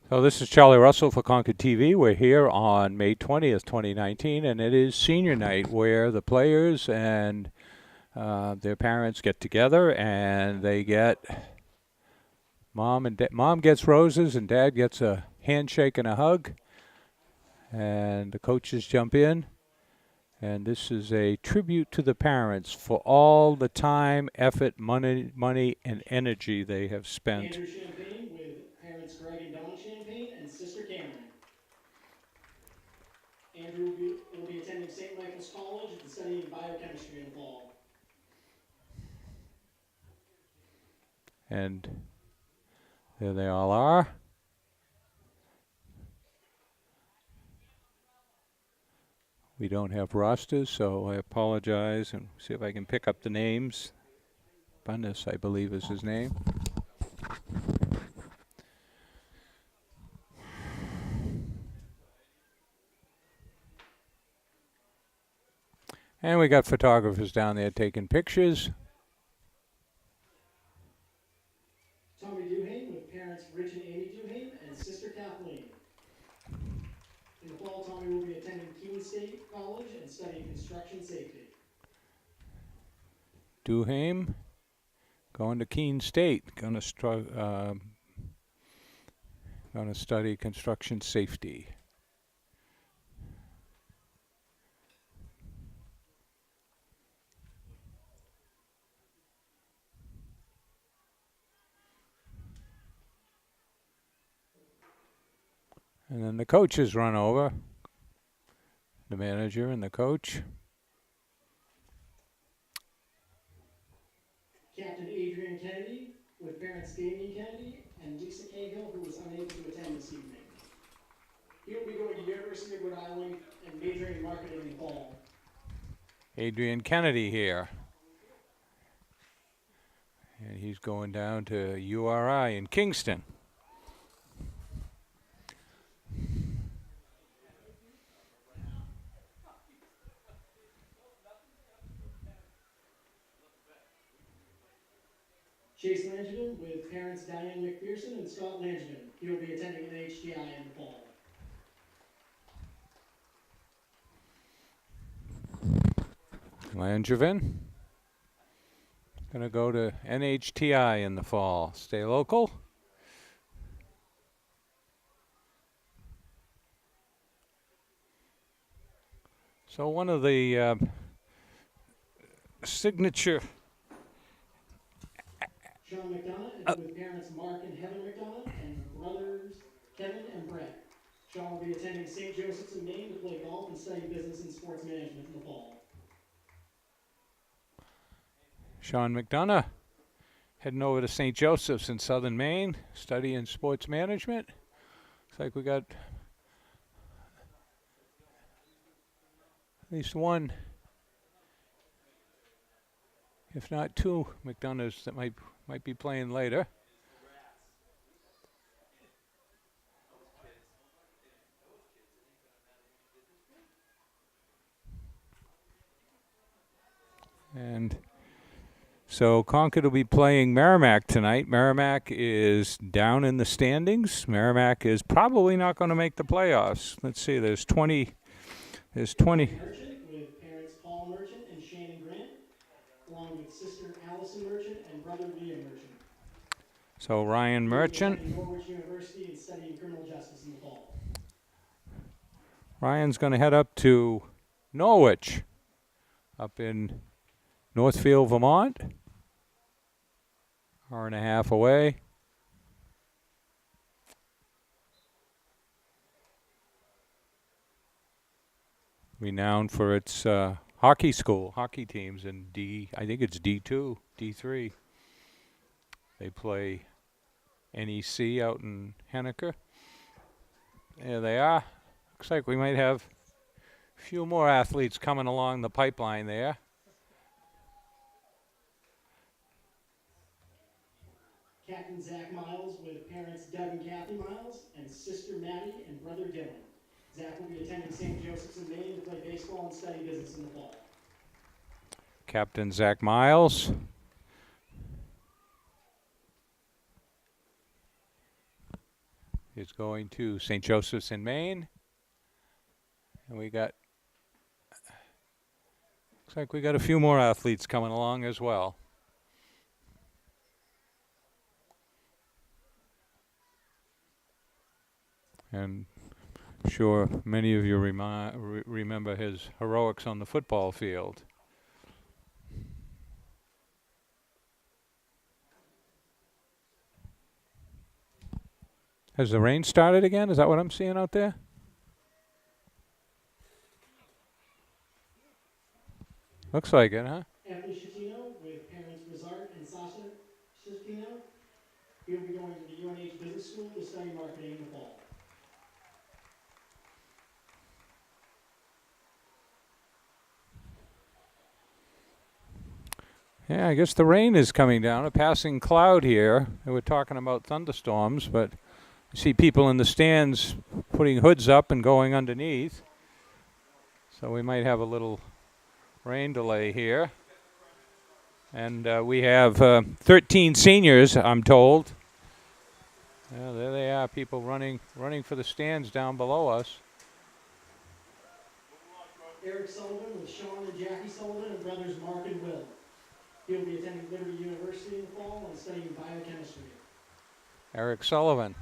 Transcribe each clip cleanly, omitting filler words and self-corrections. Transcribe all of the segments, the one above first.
So this is Charlie Russell for Concord TV. We're here on May 20th, 2019, and it is senior night where the players and their parents get together and they get mom gets roses and dad gets a handshake and a hug, and the coaches jump in. And this is a tribute to the parents for all the time, effort, money, and energy they have spent. Andrew Champagne with parents Greg and Dawn Champagne and sister Cameron. Andrew will be attending St. Michael's College and studying biochemistry in the fall. And there they all are. We don't have rosters, so I apologize, and see if I can pick up the names. Bundes, I believe, is his name. And we got photographers down there taking pictures. Tommy Duhane with parents Rich and Amy Duhane and sister Kathleen. In the fall, Tommy will be attending Keene State College and studying construction safety. Duhame going to Keene State, going to study construction safety. And then the coaches run over, the manager and the coach. Captain Adrian Kennedy with parents Damien Kennedy and Lisa Cahill, who was unable to attend this evening. He'll be going to University of Rhode Island and majoring in marketing in the fall. Adrian Kennedy here. And he's going down to URI in Kingston. Chase Langevin with parents Diane McPherson and Scott Langevin. He will be attending NHTI in the fall. Langevin going to go to NHTI in the fall. Stay local. So one of the signature Sean McDonough with parents Mark and Heather McDonough and brothers Kevin and Brett. Sean will be attending St. Joseph's in Maine to play golf and study business and sports management in the fall. Sean McDonough heading over to St. Joseph's in southern Maine, studying sports management. Looks like we got at least one, if not two, McDonoughs that might be playing later. And so Concord will be playing Merrimack tonight. Merrimack is down in the standings. Merrimack is probably not going to make the playoffs. Let's see, there's 20. Merchant with parents Paul Merchant and Shannon Grant, along with sister Allison Merchant and brother Liam Merchant. So Ryan Merchant. Norwich University and studying criminal justice in the fall. Ryan's going to head up to Norwich, up in Northfield, Vermont. Hour and a half away. Renowned for its hockey teams in I think it's D2, D3. They play NEC out in Henniker. There they are. Looks like we might have a few more athletes coming along the pipeline there. Captain Zach Miles with parents Doug and Kathy Miles and sister Maddie and brother Dylan. Zach will be attending St. Joseph's in Maine to play baseball and study business in the fall. Captain Zach Miles. is going to St. Joseph's in Maine. And we got, looks like we got a few more athletes coming along as well. And I'm sure many of you remember his heroics on the football field. Has the rain started again? Is that what I'm seeing out there? Looks like it, huh? Anthony Schettino with parents Rizart and Sasha Schettino. He'll be going to the UNH Business School to study marketing in the fall. Yeah, I guess the rain is coming down, a passing cloud here. And we're talking about thunderstorms, but you see people in the stands putting hoods up and going underneath. So we might have a little rain delay here. And we have 13 seniors, I'm told. Yeah, there they are, people running for the stands down below us. Eric Sullivan with Sean and Jackie Sullivan and brothers Mark and Will. He'll be attending Liberty University in the fall and studying biochemistry. Eric Sullivan.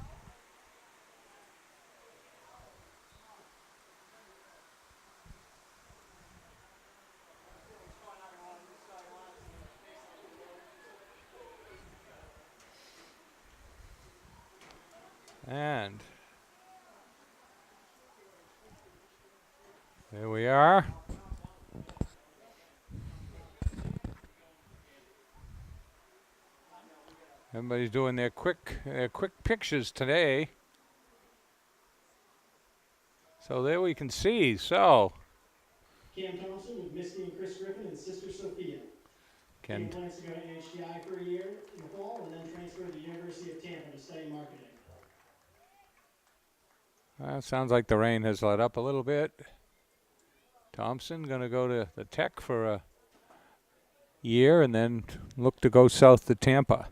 And there we are. Everybody's doing their quick pictures today. So there we can see. So Cam Thompson with Misty and Chris Griffin and sister Sophia. Cam plans to go to NHTI for a year in the fall and then transfer to the University of Tampa to study marketing. Sounds like the rain has let up a little bit. Thompson going to go to the Tech for a year and then look to go south to Tampa.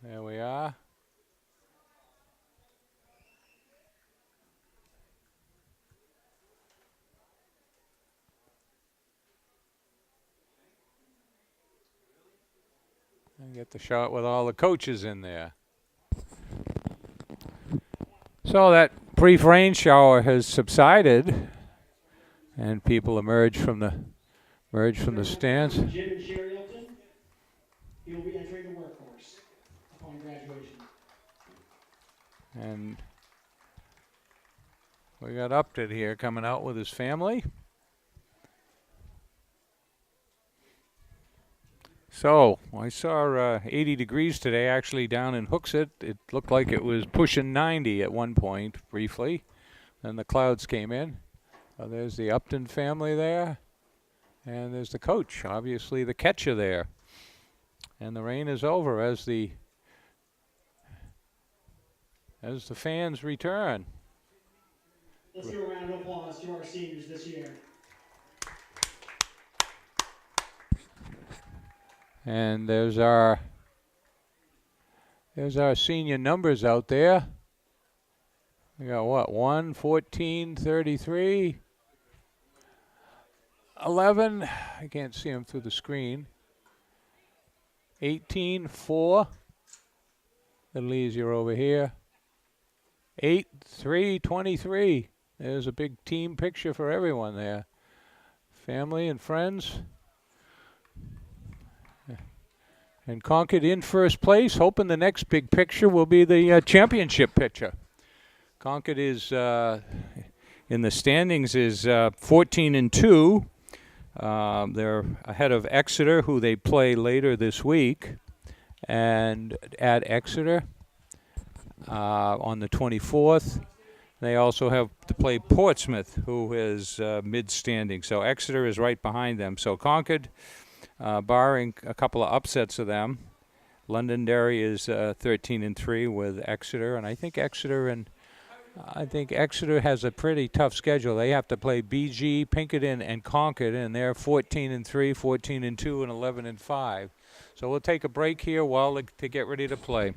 There we are. And get the shot with all the coaches in there. So that brief rain shower has subsided, and people emerge from the stands. Jim and Sherry Upton, he will be entering the workforce upon graduation. And we got Upton here coming out with his family. So I saw 80 degrees today, actually down in Hooksett. It looked like it was pushing 90 at one point, briefly. Then the clouds came in. There's the Upton family there. And there's the coach, obviously the catcher there. And the rain is over as the fans return. Let's give a round of applause to our seniors this year. And there's our senior numbers out there. We got what? 1, 14, 33, 11. I can't see them through the screen. 18, 4. A little easier over here. 8, 3, 23. There's a big team picture for everyone there. Family and friends. And Concord in first place, hoping the next big picture will be the championship picture. Concord is in the standings is 14-2. They're ahead of Exeter, who they play later this week, and at Exeter on the 24th. They also have to play Portsmouth, who is mid-standing. So Exeter is right behind them. So Concord, barring a couple of upsets of them, Londonderry is 13-3 with Exeter, and I think Exeter has a pretty tough schedule. They have to play BG, Pinkerton, and Concord, and they're 14-3, 14-2, and 11-5. So we'll take a break here while to get ready to play.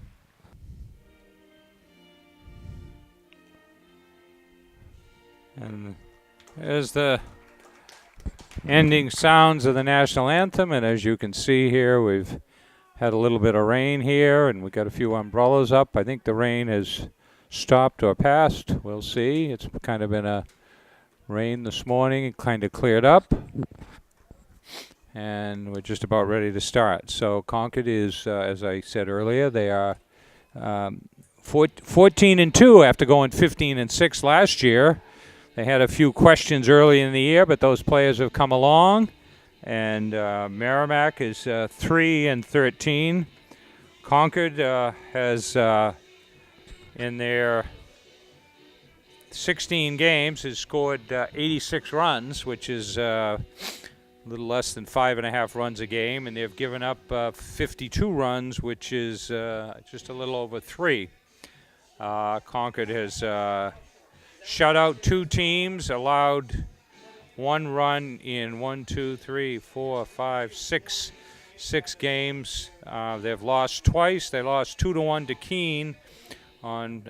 And there's the ending sounds of the national anthem, and as you can see here, we've had a little bit of rain here, and we got a few umbrellas up. I think the rain has stopped or passed. We'll see. It's kind of been a rain this morning. It kind of cleared up, and we're just about ready to start. So Concord is, as I said earlier, they are 14-2 after going 15-6 last year. They had a few questions early in the year, but those players have come along. And Merrimack is 3-13. Concord has, in their 16 games, has scored 86 runs, which is a little less than 5.5 runs a game. And they've given up 52 runs, which is just a little over 3. Concord has shut out 2 teams, allowed 1 run in 6 games. They've lost twice. They lost 2-1 to Keene on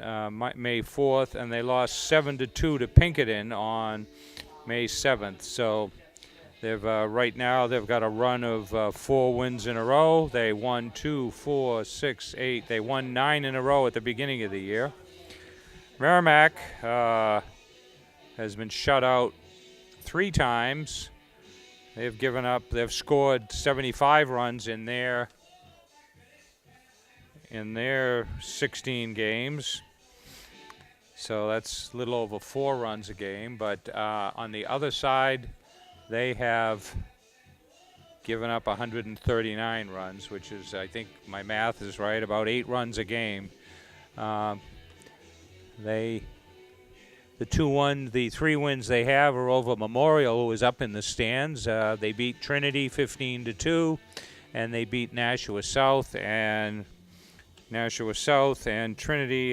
May 4th, and they lost 7-2 to Pinkerton on May 7th. So they've right now they've got a run of 4 wins in a row. They won 2, 4, 6, 8. They won 9 in a row at the beginning of the year. Merrimack has been shut out 3 times. They've scored 75 runs in their 16 games. So that's a little over 4 runs a game. But on the other side, they have given up 139 runs, which is, I think my math is right, about 8 runs a game. The 3 wins they have are over Memorial, who is up in the stands. They beat Trinity 15-2, and they beat Nashua South. And Nashua South and Trinity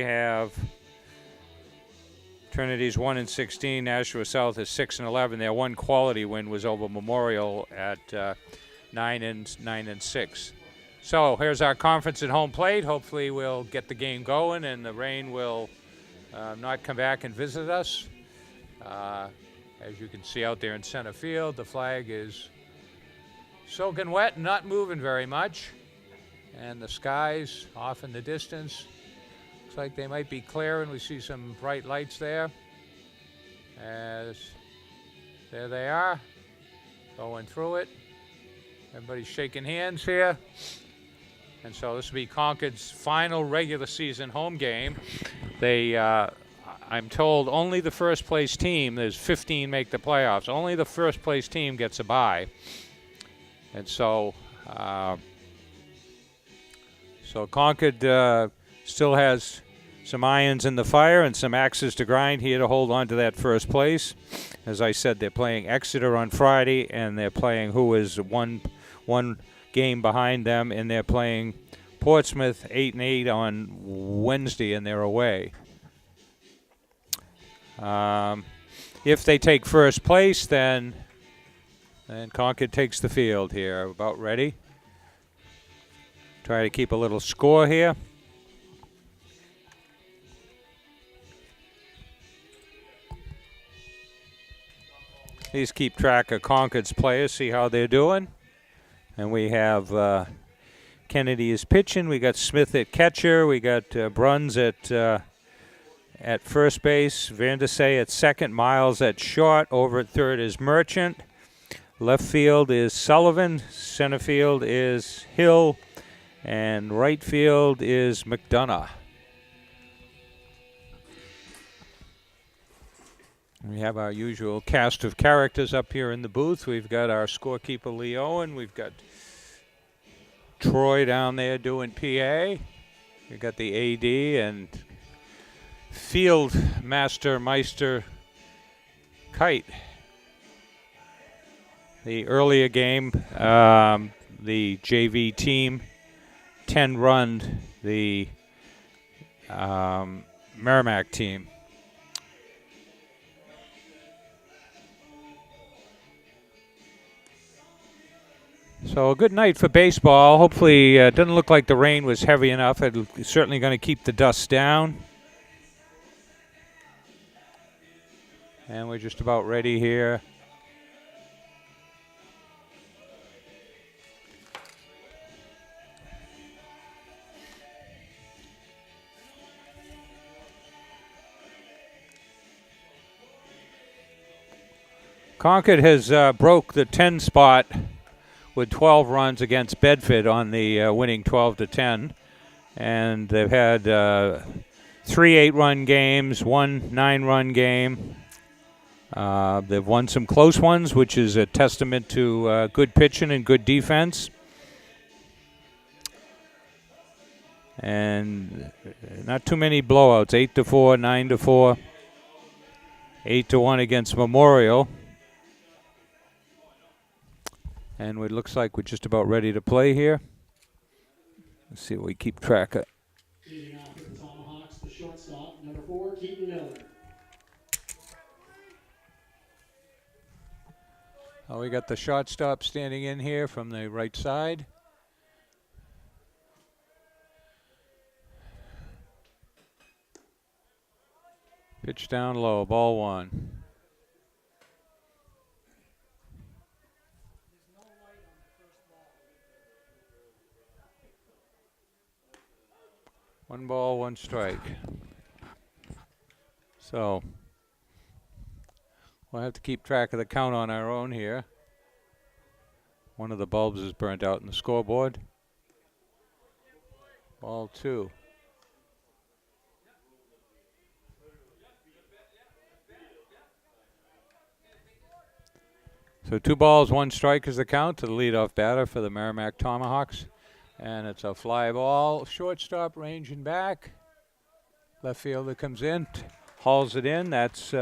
Trinity's 1-16. Nashua South is 6-11. Their one quality win was over Memorial at 9-6. So here's our conference at home plate. Hopefully we'll get the game going, and the rain will not come back and visit us. As you can see out there in center field, the flag is soaking wet and not moving very much. And the skies off in the distance, looks like they might be clearing. We see some bright lights there. There they are, going through it. Everybody's shaking hands here. And so this will be Concord's final regular season home game. I'm told only the first place team, there's 15 make the playoffs, only the first place team gets a bye. And so Concord still has some irons in the fire and some axes to grind here to hold on to that first place. As I said, they're playing Exeter on Friday, and they're playing who is one game behind them, and they're playing Portsmouth 8-8 on Wednesday, and they're away. If they take first place, then Concord takes the field here. About ready. Try to keep a little score here. Please keep track of Concord's players, see how they're doing. And we have Kennedy is pitching. We got Smith at catcher. We got Bruns at first base. Vandersay at second. Miles at short. Over at third is Merchant. Left field is Sullivan. Center field is Hill. And right field is McDonough. We have our usual cast of characters up here in the booth. We've got our scorekeeper, Lee Owen. We've got Troy down there doing PA. We've got the AD and field meister Kite. The earlier game, the JV team 10-run the Merrimack team. So a good night for baseball. Hopefully, it doesn't look like the rain was heavy enough. It's certainly going to keep the dust down. And we're just about ready here. Concord has broke the 10 spot with 12 runs against Bedford on the winning 12-10. And they've had 3 8-run games, 1 9-run game. They've won some close ones, which is a testament to good pitching and good defense. And not too many blowouts, 8-4, 9-4, 8-1 against Memorial. And it looks like we're just about ready to play here. Let's see what we keep track of. Leading off with the Tomahawks, the shortstop, number 4, Keaton Miller. Oh, we got the shortstop standing in here from the right side. Pitch down low, ball 1. One ball, 1 strike. So we'll have to keep track of the count on our own here. One of the bulbs is burnt out in the scoreboard. Ball 2. So 2 balls, 1 strike is the count to the leadoff batter for the Merrimack Tomahawks. And it's a fly ball. Shortstop ranging back. Left fielder comes in, hauls it in. That's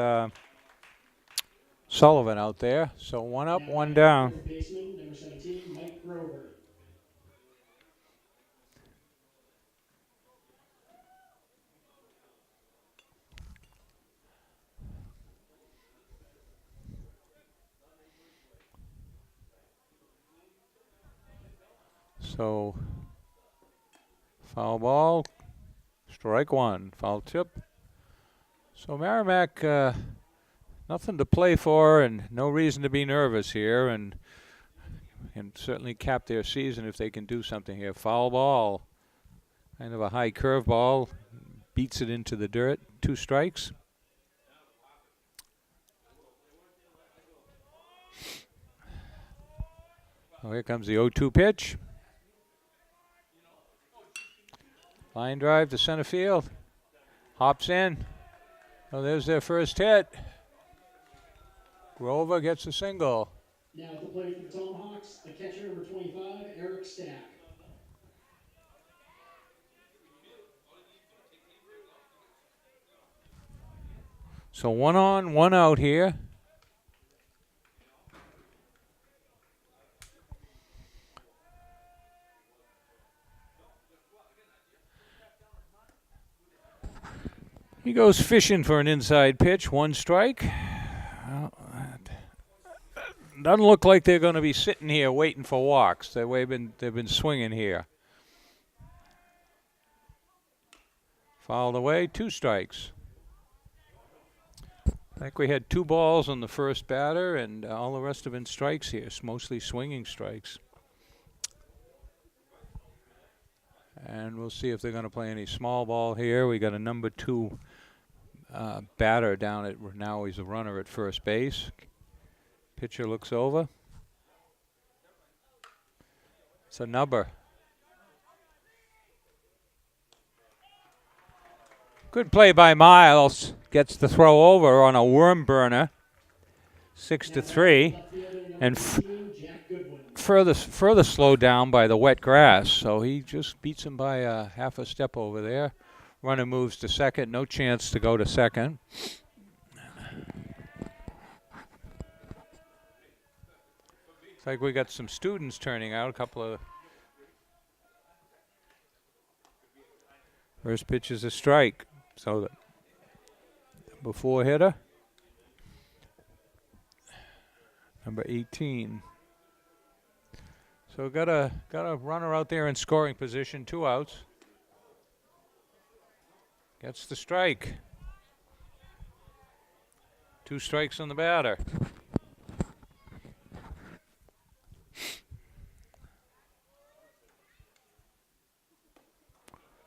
Sullivan out there. So 1 up, 1 down. Baseman, number 17, Mike Grover. So foul ball, strike 1, foul tip. So Merrimack, nothing to play for and no reason to be nervous here, and certainly cap their season if they can do something here. Foul ball, kind of a high curve ball, beats it into the dirt. 2 strikes. Oh, here comes the 0-2 pitch. Line drive to center field. Hops in. Oh, there's their first hit. Grover gets a single. Now at the plate for the Tomahawks, the catcher, number 25, Eric Stack. So 1 on, 1 out here. He goes fishing for an inside pitch, 1 strike. Well, doesn't look like they're going to be sitting here waiting for walks. They've been swinging here. Fouled away, 2 strikes. I think we had 2 balls on the first batter, and all the rest have been strikes here. It's mostly swinging strikes. And we'll see if they're going to play any small ball here. We got a number 2 batter down at, now he's a runner at first base. Pitcher looks over. It's a number. Good play by Miles. Gets the throw over on a worm burner. 6-3. And further slowed down by the wet grass. So he just beats him by half a step over there. Runner moves to second. No chance to go to second. It's like we got some students turning out. A couple of first pitch is a strike. So the number 4 hitter, number 18. So got a runner out there in scoring position, 2 outs. Gets the strike. 2 strikes on the batter.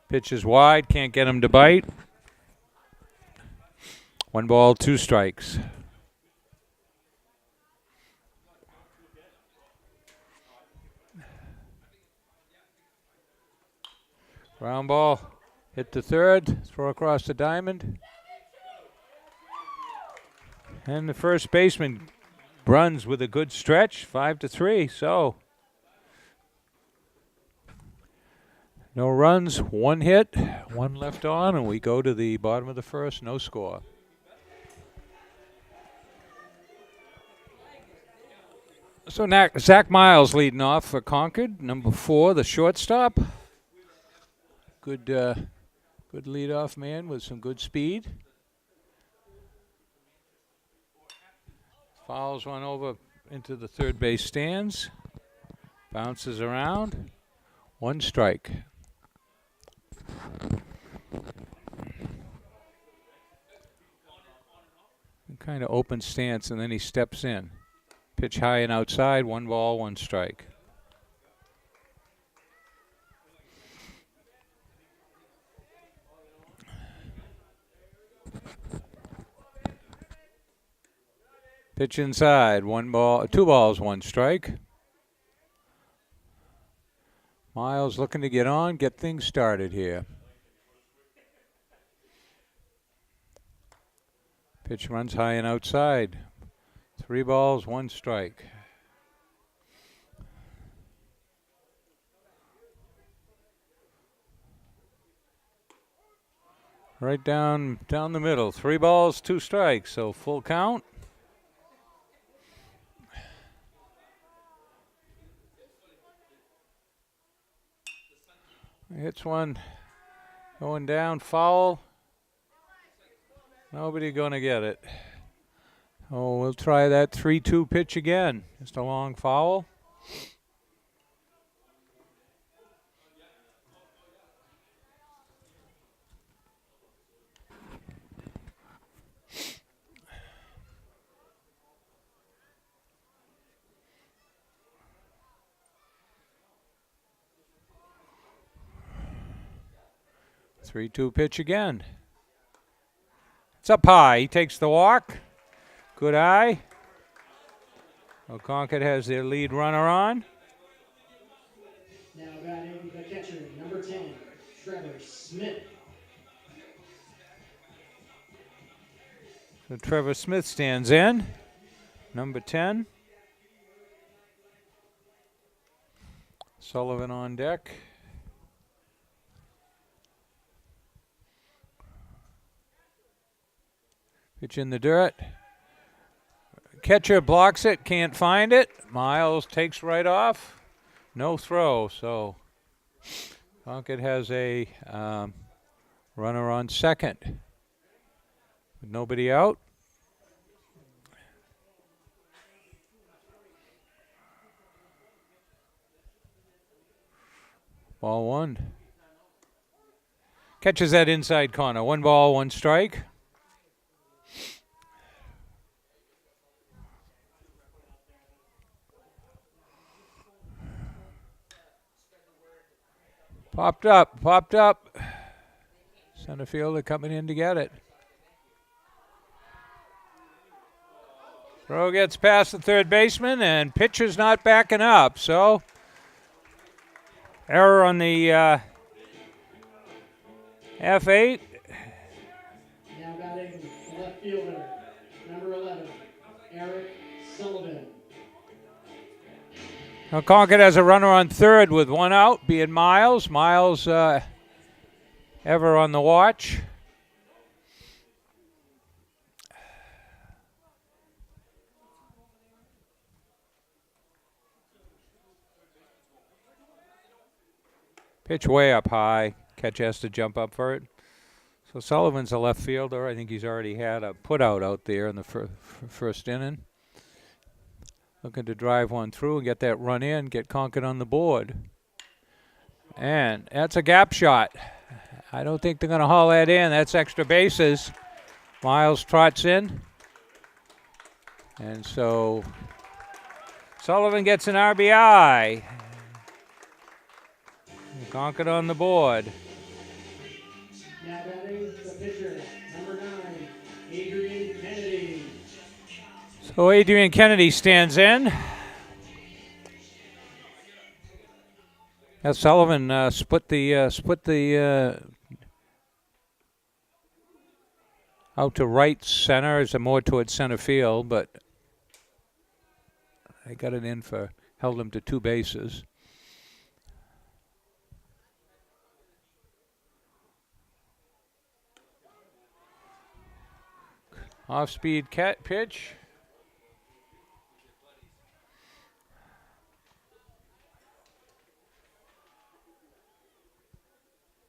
Pitch is wide, can't get him to bite. 1 ball, 2 strikes. Ground ball, hit the third, throw across the diamond. And the first baseman runs with a good stretch, 5-3, so. No runs, 1 hit, 1 left on, and we go to the bottom of the first, no score. So Zach Miles leading off for Concord, number 4, the shortstop. Good leadoff man with some good speed. Fouls one over into the third base stands. Bounces around. 1 strike. Kind of open stance, and then he steps in. Pitch high and outside, 1 ball, 1 strike. Pitch inside, 2 balls, 1 strike. Miles looking to get things started here. Pitch runs high and outside. 3 balls, 1 strike. Right down the middle. 3 balls, 2 strikes, so full count. Hits one going down, foul. Nobody gonna get it. Oh, we'll try that 3-2 pitch again. Just a long foul. Three-two pitch again. It's up high. He takes the walk. Good eye. Well, Concord has their lead runner on. Now batting the catcher, number 10, Trevor Smith. So Trevor Smith stands in. Number 10. Sullivan on deck. Pitch in the dirt. Catcher blocks it, can't find it. Miles takes right off. No throw, so Concord has a runner on second. With nobody out. Ball 1. Catches that inside corner. 1 ball, 1 strike. Popped up. Center fielder coming in to get it. Throw gets past the third baseman, and pitcher's not backing up, so error on the F8. Now batting left fielder, number 11, Eric Sullivan. Now Concord has a runner on third with 1 out, being Miles. Miles ever on the watch. Pitch way up high. Catcher has to jump up for it. So Sullivan's a left fielder. I think he's already had a put out there in the first inning. Looking to drive one through and get that run in, get Concord on the board. And that's a gap shot. I don't think they're going to haul that in. That's extra bases. Miles trots in. And so Sullivan gets an RBI. Concord on the board. Now batting the pitcher, number 9, Adrian Kennedy. So Adrian Kennedy stands in. Sullivan split the out to right center, is more towards center field, but they got it in for, held him to 2 bases. Off-speed pitch.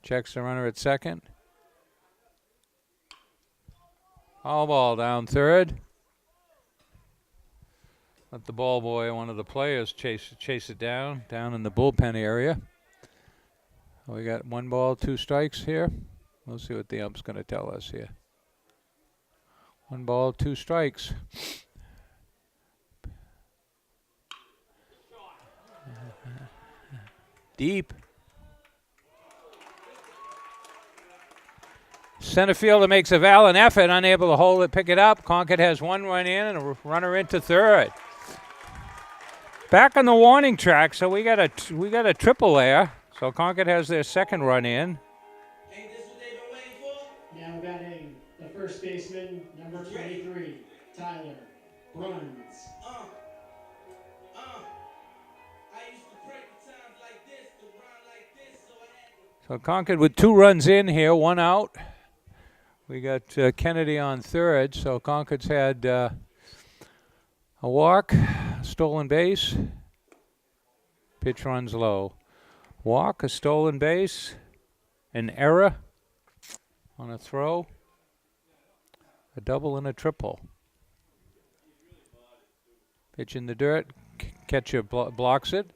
Checks the runner at second. All ball down third. Let the ball boy, one of the players, chase it down in the bullpen area. We got 1 ball, 2 strikes here. We'll see what the ump's going to tell us here. 1 ball, 2 strikes. Deep. Center fielder makes a valiant effort, unable to hold it, pick it up. Concord has 1 run in and a runner into third. Back on the warning track, so we got a triple there. So Concord has their 2nd run in. Ain't this what they've been waiting for? Now batting the first baseman, number 23, Tyler Bruns. I used to pray for times like this, to run like this, so I had to. So Concord with 2 runs in here, 1 out. We got Kennedy on third, so Concord's had a walk, stolen base, pitch runs low. Walk, a stolen base, an error on a throw, a double and a triple. Pitch in the dirt, catcher blocks it.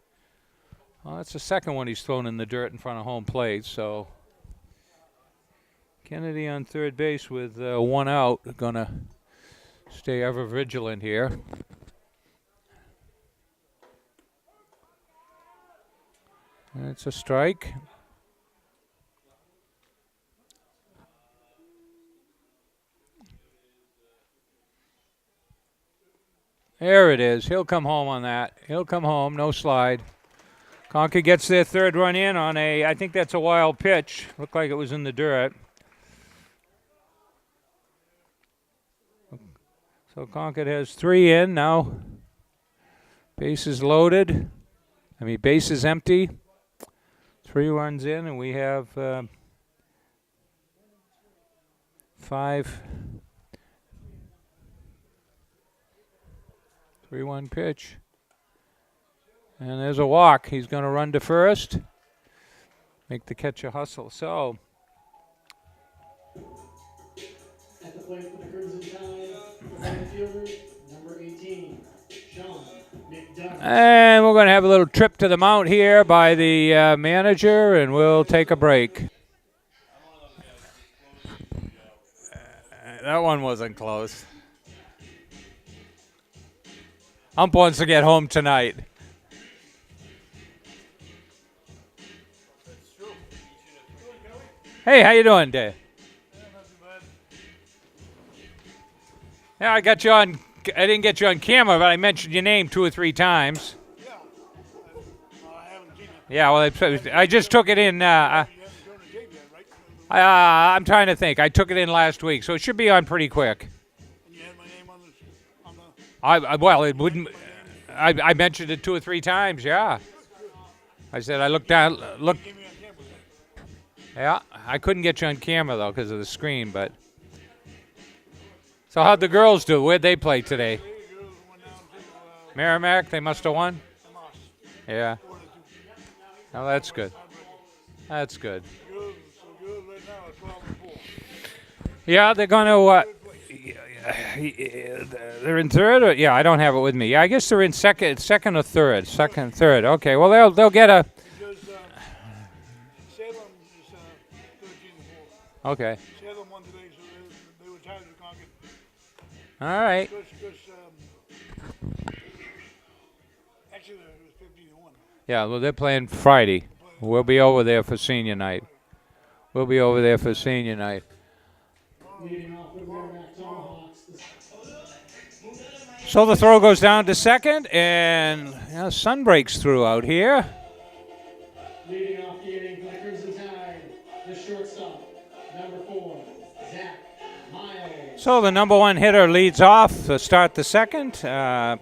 Well, that's the 2nd one he's thrown in the dirt in front of home plate, so Kennedy on third base with 1 out. Going to stay ever vigilant here. It's a strike. There it is. He'll come home on that. He'll come home. No slide. Concord gets their 3rd run in on I think that's a wild pitch. Looked like it was in the dirt. So Concord has 3 in now. Bases loaded. Bases empty. 3 runs in, and we have 5. 3-1 pitch. And there's a walk. He's going to run to first. Make the catcher hustle. So at the plate for the Crimson Tide, the right fielder, number 18, Sean McDonough. And we're going to have a little trip to the mount here by the manager, and we'll take a break. That one wasn't close. Ump wants to get home tonight. Hey, how you doing, Dave? Yeah, I got you on. I didn't get you on camera, but I mentioned your name 2 or 3 times. Yeah. I haven't seen it. Yeah, well, I just took it in. You haven't shown the tape yet, right? I'm trying to think. I took it in last week, so it should be on pretty quick. And you had my name on the Well, it wouldn't. I mentioned it 2 or 3 times. Yeah. I said I looked down. Look. you gave me on camera then. Yeah, I couldn't get you on camera though because of the screen. But so how'd the girls do? Where'd they play today? The girls went down to Merrimack. They must have won. Moss. Yeah. 4-2. Oh, that's good. That's good. The girls are so good right now. It's 12-4. Yeah, they're going to. They're in third, or yeah, I don't have it with me. Yeah, I guess they're in second or third. Second, third. Okay, well they'll get a. Because Salem is 13-4. Okay. Salem won today, so they were tied with Concord. All right. Because actually it was 15-1. Yeah, well they're playing Friday. We'll be over there for senior night. Leading off with Merrimack Tomahawks. So the throw goes down to second, and sun breaks through out here. Leading off the inning for the Crimson Tide, the shortstop, number 4, Zach Miles. So the number 1 hitter leads off to start the second. Zach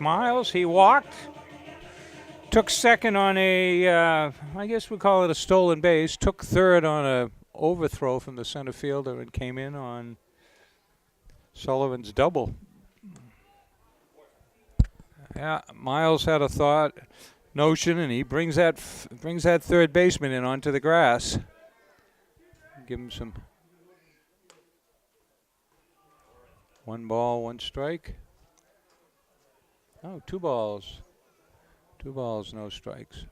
Miles, he walked. Took second on a, I guess we call it a stolen base. Took third on a overthrow from the center fielder and came in on Sullivan's double. Yeah, Miles had a notion, and he brings that third baseman in onto the grass. Give him some. 1 ball, 1 strike. Oh, 2 balls. 2 balls, no strikes.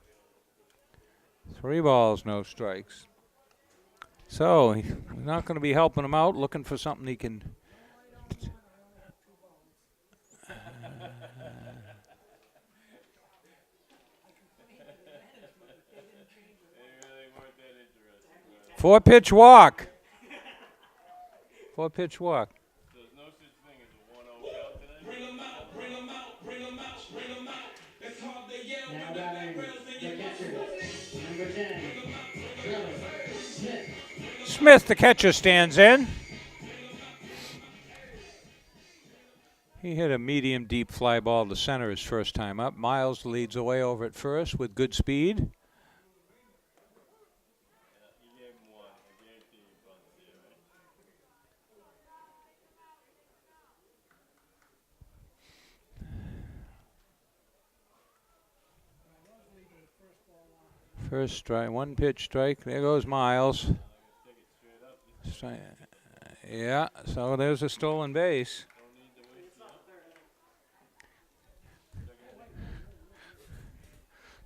3 balls, no strikes. So we're not going to be helping him out, looking for something he can. Four-pitch walk. 4-pitch walk. There's no such thing as a 1-0 count today. Bring 'em out, bring 'em out, bring 'em out, bring 'em out. It's hard to yell Now when the batting, rails in the your catcher, number 10, Trevor Smith. Smith, the catcher, stands in. He hit a medium deep fly ball to center his first time up. Miles leads away over at first with good speed. You gave him 1. I guarantee you bumped it, right? First strike, 1-pitch strike. There goes Miles. Yeah, so there's a stolen base.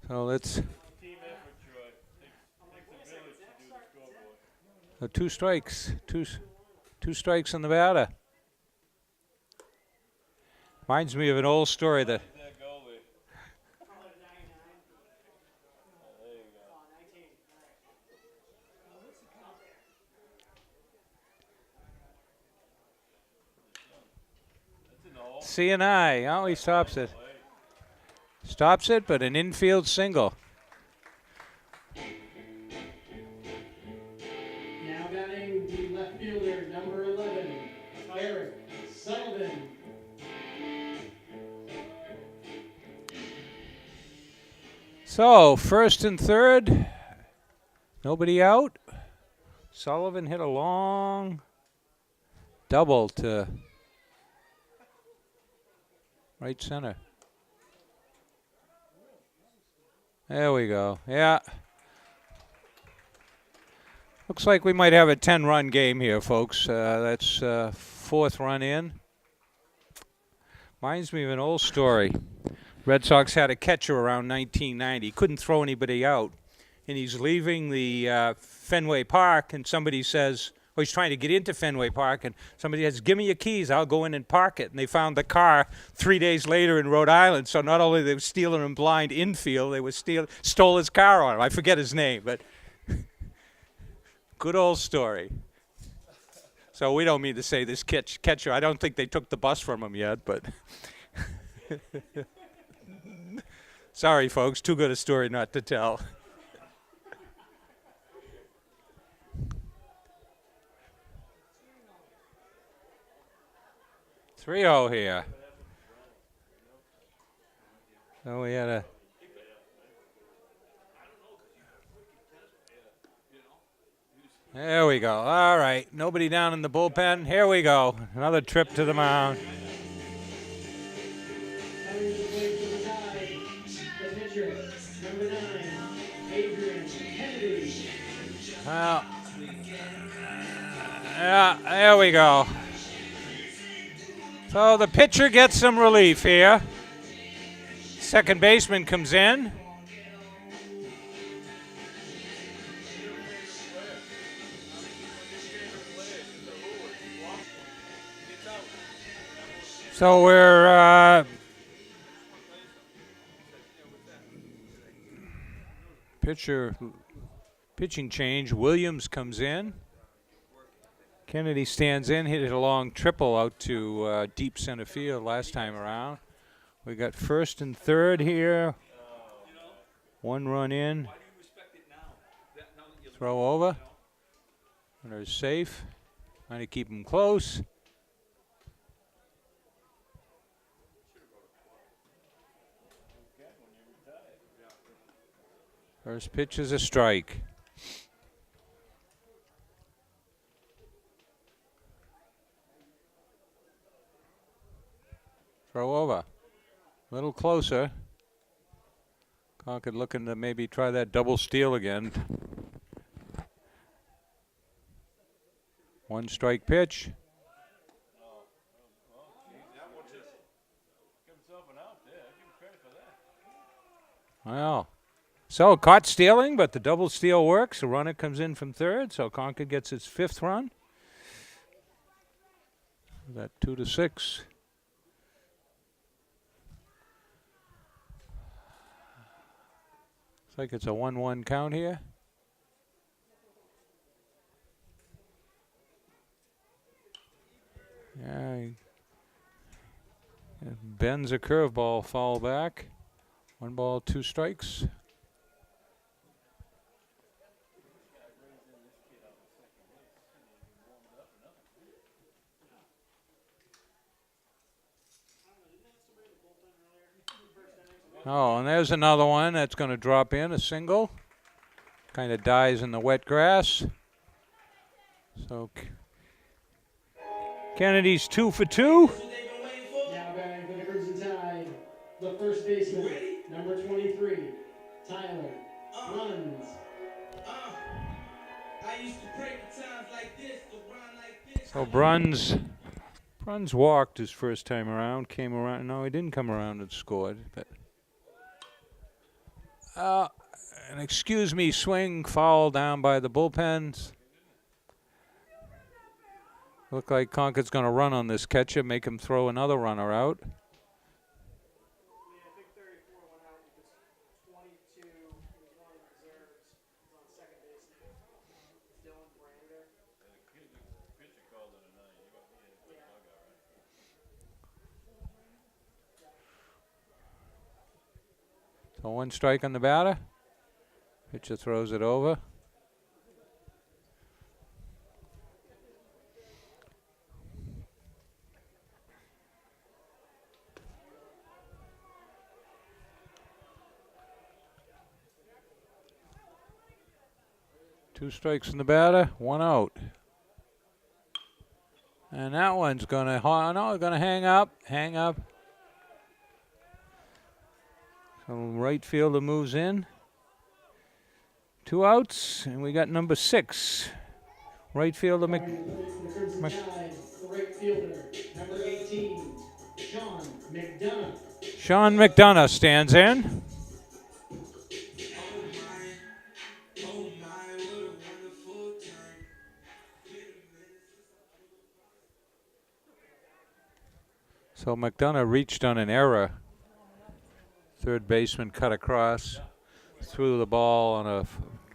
So let's. Team effort, Troy. Takes a village to do the scoreboard. 2 strikes. Two strikes on the batter. Reminds me of an old story that. That goalie. There you go. That's an hole. C&I. Oh, he stops it. Stops it, but an infield single. Now batting the left fielder, number 11, Eric Sullivan. So, first and third. Nobody out. Sullivan hit a long double to right center. There we go. Yeah. Looks like we might have a 10-run game here, folks. That's 4th run in. Reminds me of an old story. Red Sox had a catcher around 1990. Couldn't throw anybody out. And he's leaving the Fenway Park, and somebody says, well, he's trying to get into Fenway Park, and somebody says, give me your keys, I'll go in and park it. And they found the car 3 days later in Rhode Island. So not only they were stealing him blind infield, they were stole his car on him. I forget his name, but good old story. So we don't mean to say this catcher, I don't think they took the bus from him yet, but sorry, folks, too good a story not to tell. 3-0 here. So we had a. There we go. All right. Nobody down in the bullpen. Here we go. Another trip to the mound. Coming to the plate for the Tide, the pitcher, number 9, Adrian Kennedy. Well, Yeah, there we go. So the pitcher gets some relief here. Second baseman comes in. So we're pitching change. Williams comes in. Kennedy stands in, hit it a long triple out to deep center field last time around. We got first and third here. 1 run in. Throw over. Runner's safe. Trying to keep him close. First pitch is a strike. Throw over. A little closer. Concord looking to maybe try that double steal again. 1 strike pitch. Well, so caught stealing, but the double steal works. A runner comes in from third, so Concord gets its 5th run. That 2-6. Looks like it's a 1-1 count here. Yeah, he bends a curveball, foul back. 1 ball, 2 strikes. Oh, and there's another one that's going to drop in, a single. Kind of dies in the wet grass. So Kennedy's 2 for 2. Now batting for the Crimson Tide, the first baseman, number 23, Tyler Bruns. I used to pray for times like this, to run like this. So Bruns walked his first time around, came around. No, he didn't come around and scored. But an excuse me swing, foul down by the bullpens. Look like Concord's going to run on this catcher, make him throw another runner out. Yeah, I think 34 went out because 22 was one of the reserves. He's on second base now. Dylan Brander. So 1 strike on the batter. Pitcher throws it over. Two strikes in the batter, 1 out. And that one's gonna hang up. So right fielder moves in. 2 outs, and we got number 6. Right fielder The Crimson Tide, the right fielder, number 18, Sean McDonough. Sean McDonough stands in. So McDonough reached on an error. Third baseman cut across, threw the ball on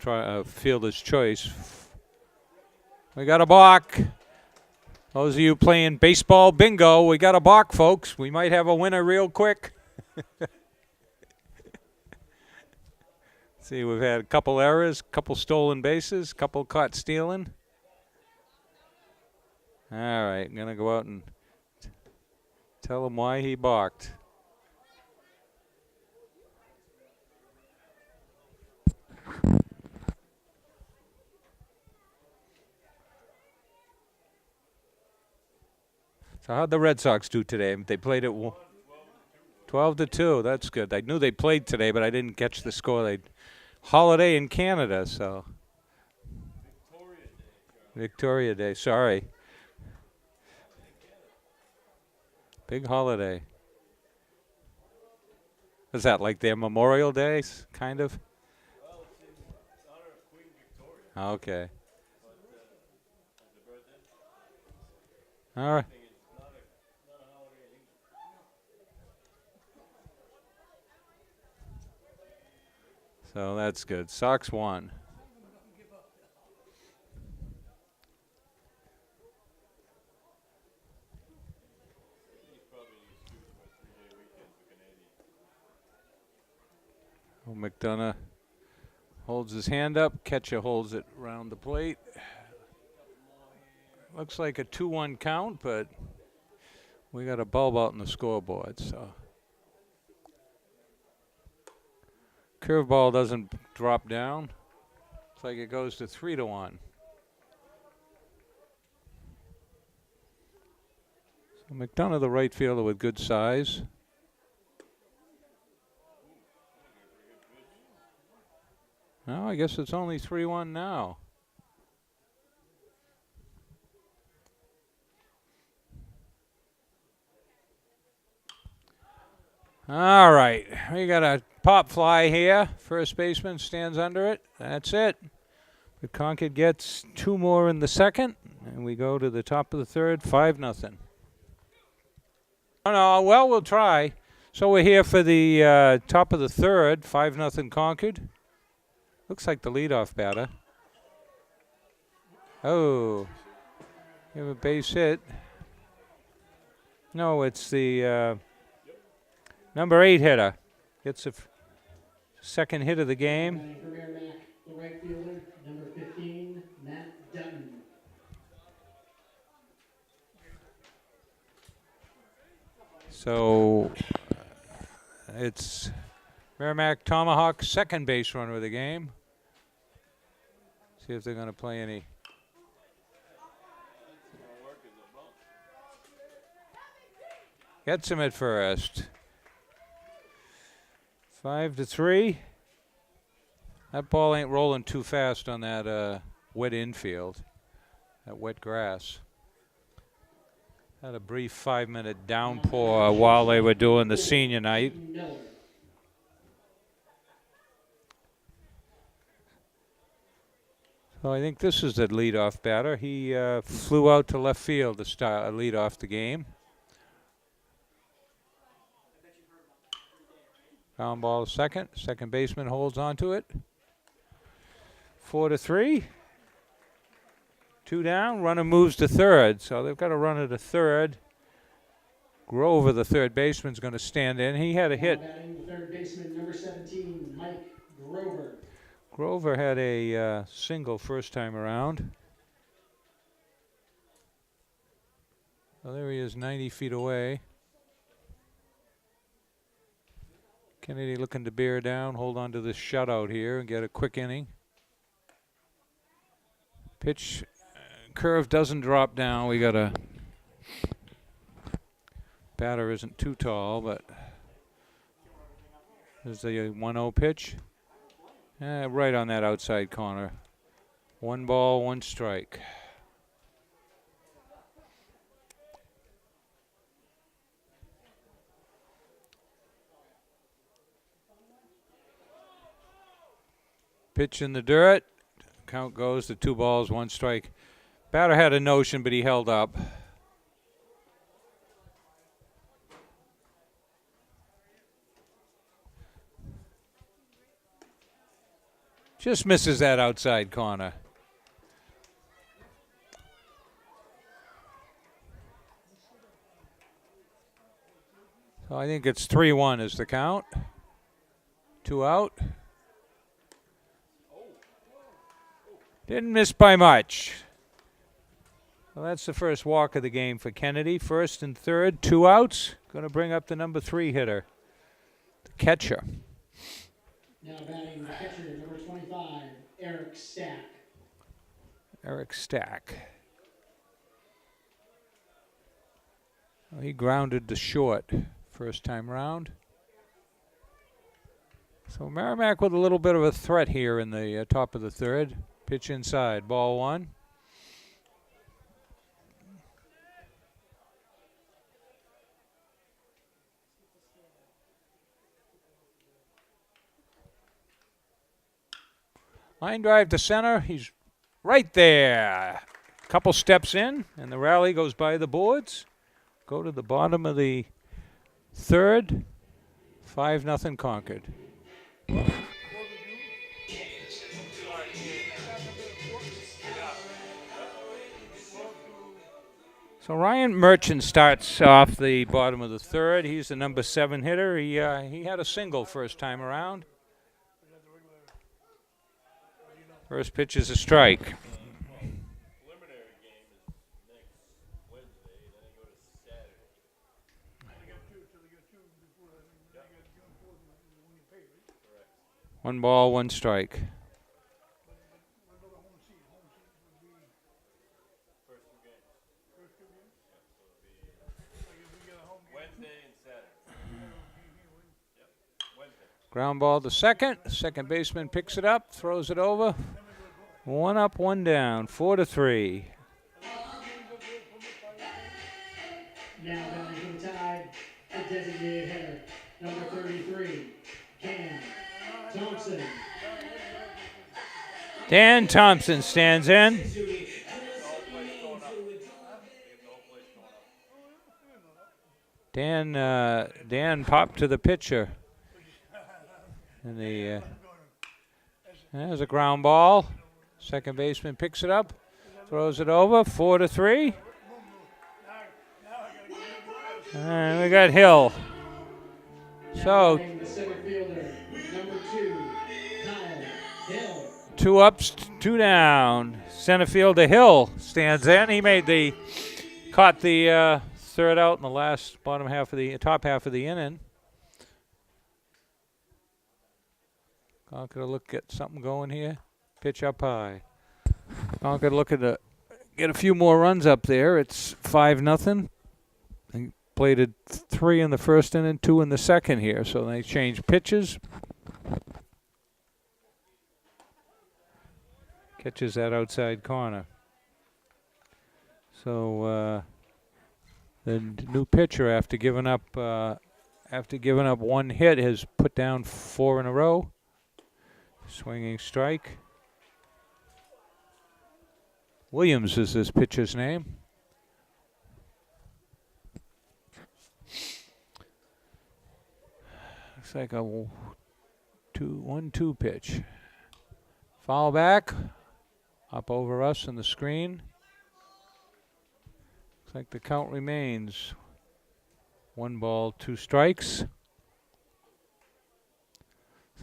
a fielder's choice. We got a balk. Those of you playing baseball bingo, we got a balk, folks. We might have a winner real quick. See, we've had a couple errors, couple stolen bases, couple caught stealing. All right, I'm going to go out and tell him why he balked. So how'd the Red Sox do today? They played at 12-2. That's good. I knew they played today, but I didn't catch the score. They holiday in Canada, so. Victoria Day, sorry. Big holiday. Is that like their Memorial Days, kind of? Well, it's in honor of Queen Victoria. Okay. But the birthday All right. thing is not a holiday in England. So that's good. Sox won. He's probably an excuse for a 3-day weekend for Canadians. Oh, McDonough holds his hand up. Catcher holds it around the plate. Looks like a 2-1 count, but we got a bulb out in the scoreboard. So curveball doesn't drop down. Looks like it goes to 3-1. So McDonough, the right fielder with good size. No, I guess it's only 3-1 now. All right, we got a pop fly here. First baseman stands under it. That's it. The Concord gets 2 more in the second, and we go to the top of the third, 5-0. Oh, no, well, we'll try. So we're here for the top of the third, 5-0 Concord. Looks like the leadoff batter. Oh, we have a base hit. No, it's the number 8 hitter. Gets a second hit of the game. Batting for Merrimack, the right fielder, number 15, Matt Dutton. So it's Merrimack Tomahawk, second base runner of the game. See if they're going to play any. Gets him at first. 5-3. That ball ain't rolling too fast on that wet infield, that wet grass. Had a brief 5-minute downpour while they were doing the senior night. Miller. So I think this is the leadoff batter. He flew out to left field to start lead off the game. Found ball second. Second baseman holds onto it. 4-3. 2 down. Runner moves to third. So they've got a runner to third. Grover, the third baseman's going to stand in. He had a hit. Batting the third baseman, number 17, Mike Grover. Grover had a single first time around. So there he is, 90 feet away. Kennedy looking to bear down, hold on to this shutout here and get a quick inning. Pitch, curve doesn't drop down. We got a batter isn't too tall, but there's the 1-0 pitch. Right on that outside corner. 1 ball, 1 strike. Pitch in the dirt. Count goes to 2 balls, 1 strike. Batter had a notion, but he held up. Just misses that outside corner. So I think it's 3-1 is the count. 2 out. Didn't miss by much. Well, that's the first walk of the game for Kennedy. First and third, 2 outs. Going to bring up the number 3 hitter, the catcher. Now batting the catcher, number 25, Eric Stack. Eric Stack. Well, he grounded to short first time round. So Merrimack with a little bit of a threat here in the top of the third. Pitch inside, ball 1. Line drive to center. He's right there. Couple steps in, and the rally goes by the boards. Go to the bottom of the third. 5-0 Concord. So Ryan Merchant starts off the bottom of the third. He's the number 7 hitter. He had a single first time around. First pitch is a strike. Preliminary game is next Wednesday, and then they go to Saturday. One ball, one strike. First 2 games. Wednesday and Saturday. Yep. Wednesday. Ground ball to second. Second baseman picks it up, throws it over. 1 up, 1 down. 4-3. Now batting for the Tide, the designated hitter, number 33, Cam Thompson. Dan Thompson stands in. Dan popped to the pitcher. And there's a ground ball. Second baseman picks it up, throws it over. 4-3. And we got Hill. So Batting the center fielder, number 2, Kyle Hill. 2 ups, 2 down. Center fielder Hill stands in. He caught the third out in the top half of the inning. Concord look at something going here. Pitch up high. Concord looking to get a few more runs up there. It's 5-0. They played 3 in the first inning, 2 in the second here. So they changed pitches. Catches that outside corner. So the new pitcher, after giving up 1 hit, has put down 4 in a row. Swinging strike. Williams is this pitcher's name. Looks like a 1-2 pitch. Foul back. Up over us on the screen. Looks like the count remains 1 ball, 2 strikes.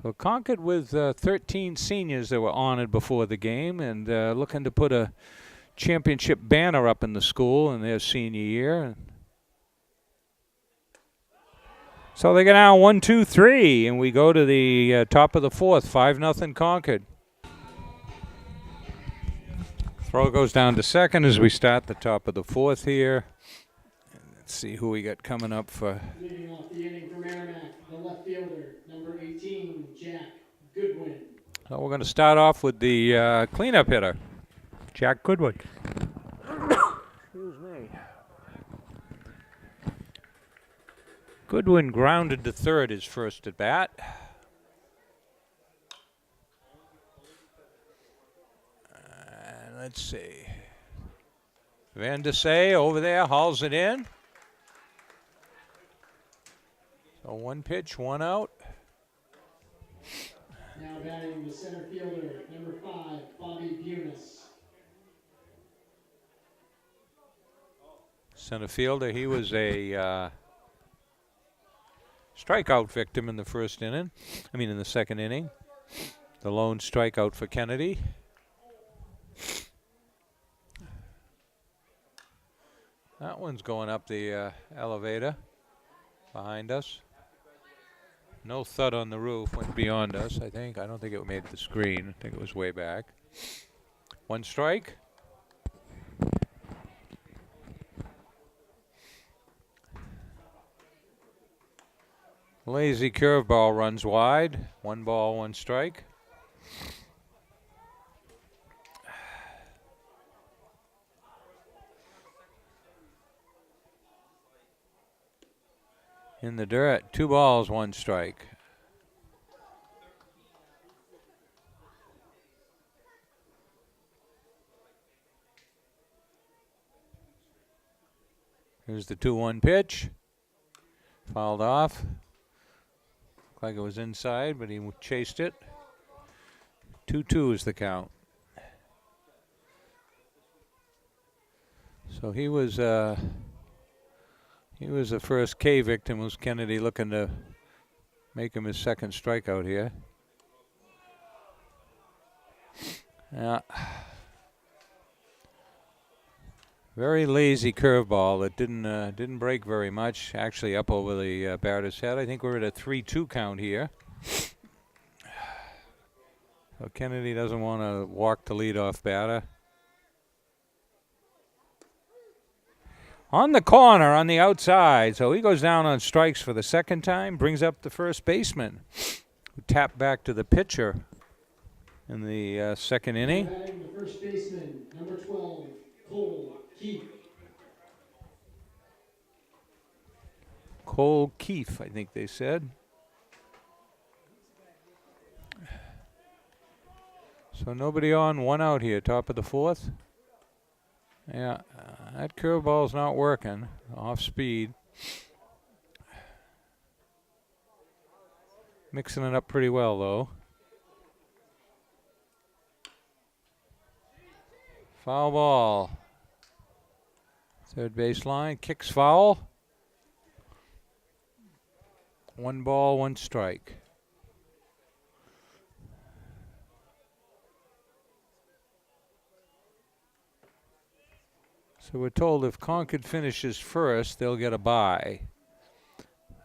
So Concord with 13 seniors that were honored before the game and looking to put a championship banner up in the school in their senior year. So they get now 1-2-3, and we go to the top of the 4th, 5-0 Concord. Throw goes down to second as we start the top of the 4th here. Let's see who we got coming up for. Leading off the inning for Merrimack, the left fielder, number 18, Jack Goodwin. So we're going to start off with the cleanup hitter, Jack Goodwin. Excuse me. Goodwin grounded to third his first at bat. Let's see. Van de Say over there hauls it in. So 1 pitch, 1 out. Now batting the center fielder, number 5, Bobby Bunis. Center fielder, he was a strikeout victim in the in the second inning. The lone strikeout for Kennedy. That one's going up the elevator behind us. No thud on the roof, went beyond us, I think. I don't think it made the screen. I think it was way back. 1 strike. Lazy curveball runs wide. 1 ball, 1 strike. In the dirt, 2 balls, 1 strike. Here's the 2-1 pitch. Fouled off. Looked like it was inside, but he chased it. 2-2 is the count. So he was the first K victim. Was Kennedy looking to make him his second strikeout here? Yeah. Very lazy curveball that didn't break very much. Actually, up over the batter's head. I think we're at a 3-2 count here. So Kennedy doesn't want to walk the leadoff batter. On the corner, on the outside. So he goes down on strikes for the second time. Brings up the first baseman, who tapped back to the pitcher in the second inning. Batting the first baseman, number 12, Cole Keith. Cole Keith, I think they said. So nobody on, 1 out here, top of the 4th. Yeah, that curveball's not working. Off speed. Mixing it up pretty well, though. Foul ball. Third base line, kicks foul. 1 ball, 1 strike. So we're told if Concord finishes first, they'll get a bye.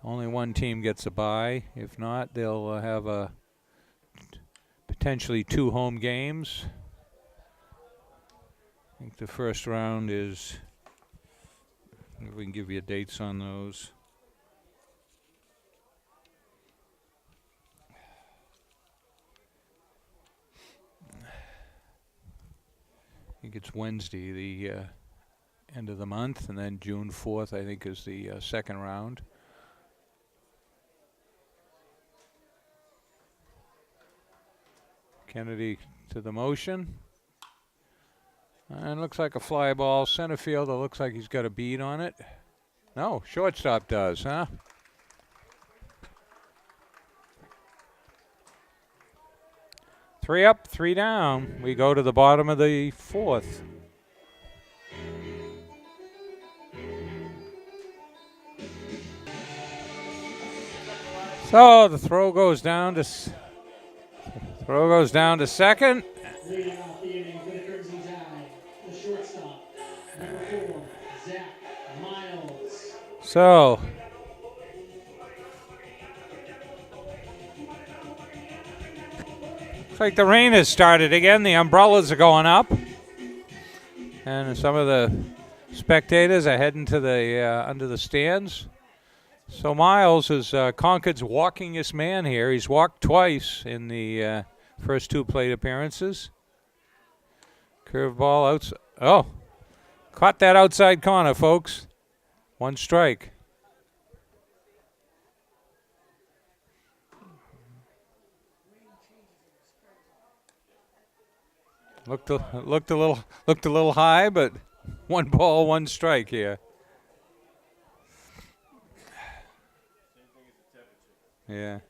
Only one team gets a bye. If not, they'll have potentially 2 home games. I think the first round is, if we can give you dates on those. I think it's Wednesday, the end of the month, and then June 4th, I think, is the second round. Kennedy to the motion. And looks like a fly ball. Center fielder looks like he's got a bead on it. No, shortstop does, huh? Three up, 3 down. We go to the bottom of the 4th. So the throw goes down to second. Leading off the inning for the Crimson Tide, the shortstop, number 4, Zach Miles. So looks like the rain has started again. The umbrellas are going up, and some of the spectators are heading to the under the stands. So Miles is Concord's walkingest man here. He's walked twice in the first 2 plate appearances. Curveball outside. Oh, caught that outside corner, folks. 1 strike. Looked a little high, but 1 ball, 1 strike here. Yeah.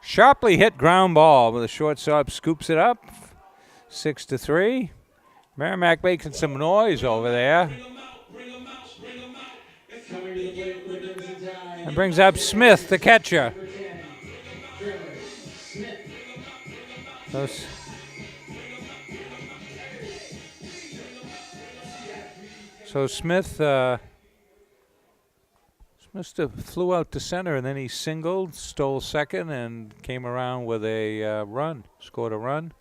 Sharply hit ground ball, but the shortstop scoops it up. 6-3. Merrimack making some noise over there. And brings up Smith, the catcher. So Smith flew out to center, and then he singled, stole second, and came around with a run, scored a run.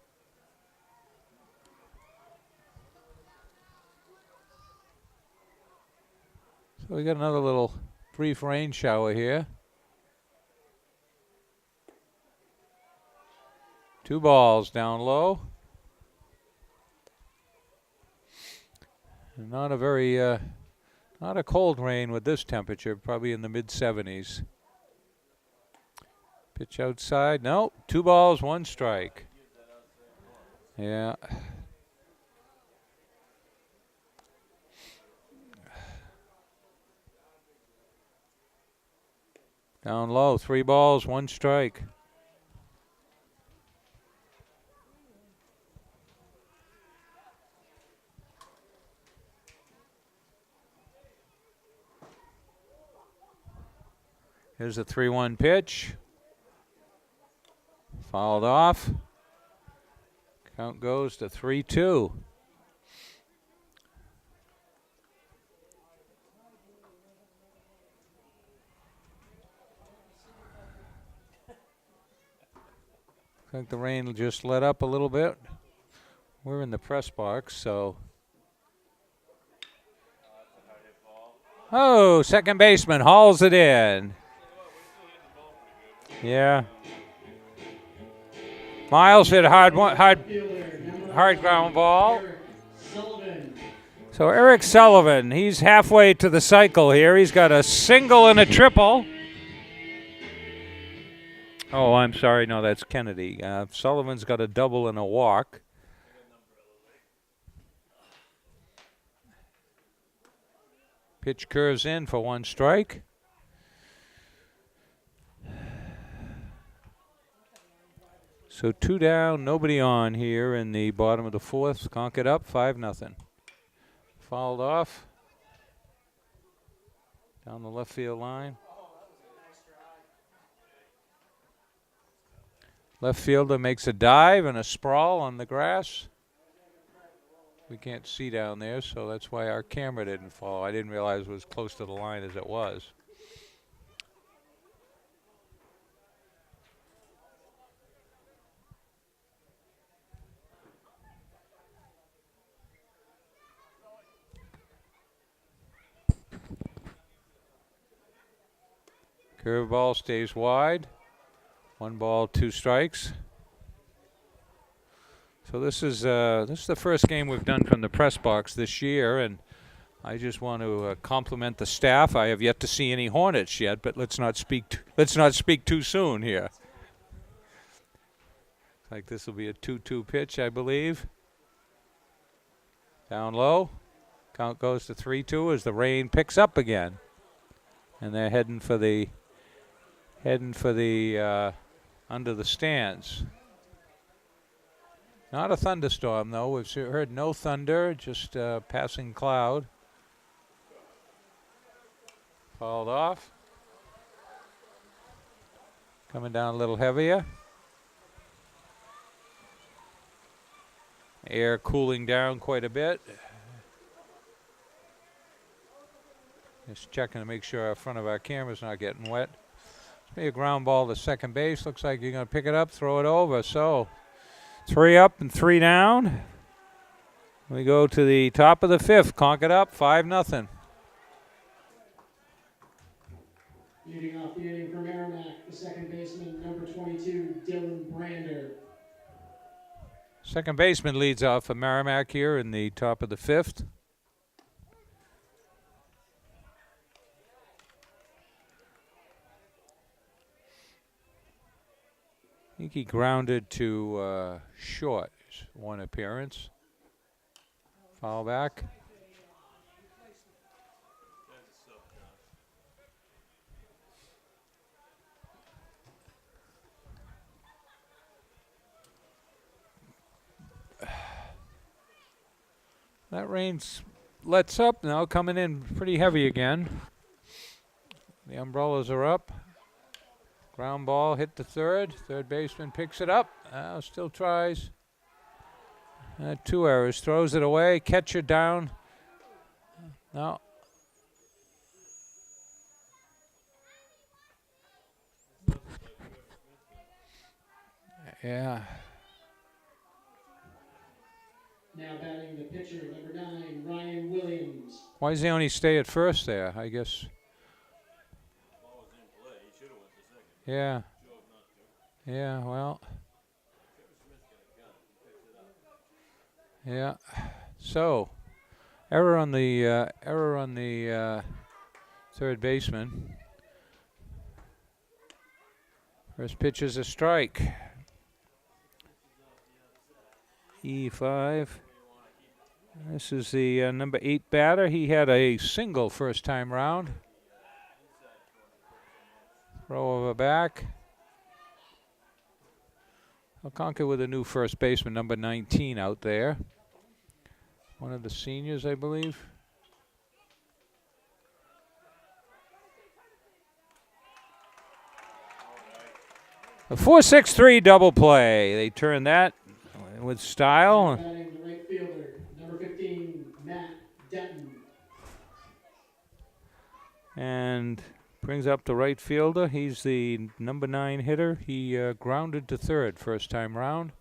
So we got another little brief rain shower here. 2 balls down low. And not a very, not a cold rain with this temperature, probably in the mid-70s. Pitch outside, no, 2 balls, 1 strike. Yeah. Down low, 3 balls, 1 strike. Here's a 3-1 pitch. Fouled off. Count goes to 3-2. I think the rain just let up a little bit. We're in the press box, so. Oh, second baseman hauls it in. Yeah. Miles hit a hard ground ball. So Eric Sullivan, he's halfway to the cycle here. He's got a single and a triple. Oh, I'm sorry. No, that's Kennedy. Sullivan's got a double and a walk. Pitch curves in for 1 strike. So 2 down, nobody on here in the bottom of the 4th. Concord up 5-0. Fouled off. Down the left field line. Left fielder makes a dive and a sprawl on the grass. We can't see down there, so that's why our camera didn't follow. I didn't realize it was close to the line as it was. Curveball stays wide. 1 ball, 2 strikes. So this is the first game we've done from the press box this year, and I just want to compliment the staff. I have yet to see any Hornets yet, but let's not speak too soon here. Like this will be a 2-2 pitch, I believe. Down low. Count goes to 3-2 as the rain picks up again, and they're heading for the under the stands. Not a thunderstorm, though. We've heard no thunder, just passing cloud. Fouled off. Coming down a little heavier. Air cooling down quite a bit. Just checking to make sure our front of our camera's not getting wet. It's be a ground ball to second base. Looks like you're going to pick it up, throw it over. So 3 up and 3 down. We go to the top of the 5th. Concord up 5-0. Leading off the inning for Merrimack, the second baseman, number 22, Dylan Brander. Second baseman leads off for Merrimack here in the top of the 5th. I think he grounded to short. 1 appearance. Foul back. That rain's lets up now, coming in pretty heavy again. The umbrellas are up. Ground ball hit the third. Third baseman picks it up. Still tries. 2 errors. Throws it away. Catcher down. No. Yeah. Now batting the pitcher, number 9, Ryan Williams. Why does he only stay at first there? I guess. Yeah. Yeah, well. Yeah. So, error on the third baseman. First pitch is a strike. E5. This is the number 8 batter. He had a single first time round. Throw over back. Concord with a new first baseman, number 19 out there. One of the seniors, I believe. A 4-6-3 double play. They turn that with style. Batting the right fielder, number 15, Matt Denton. And brings up the right fielder. He's the number 9 hitter. He grounded to third first time round.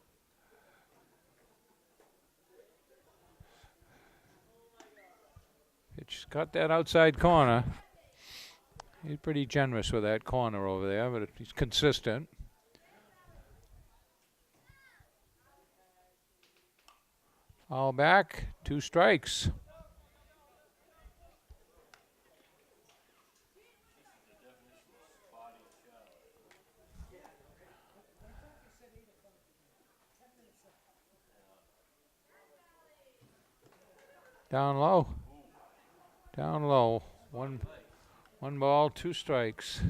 Pitch got that outside corner. He's pretty generous with that corner over there, but he's consistent. All back, 2 strikes. Down low. Down low. One ball, 2 strikes.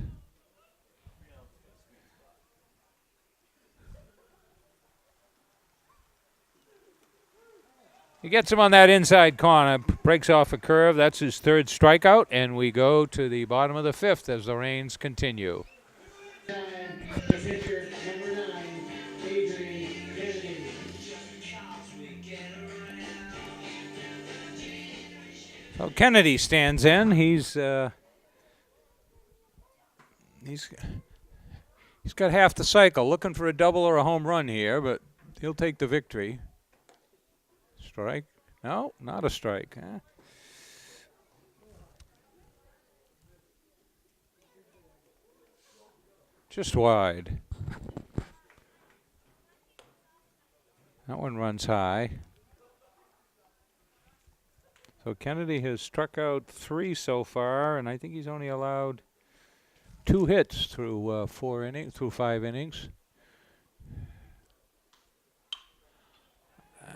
He gets him on that inside corner, breaks off a curve. That's his 3rd strikeout, and we go to the bottom of the 5th as the rains continue. The pitcher, number 9, Adrian Kennedy. So Kennedy stands in. He's got half the cycle. Looking for a double or a home run here, but he'll take the victory. Strike? No, not a strike. Huh? Just wide. That one runs high. So Kennedy has struck out 3 so far, and I think he's only allowed 2 hits through 5 innings.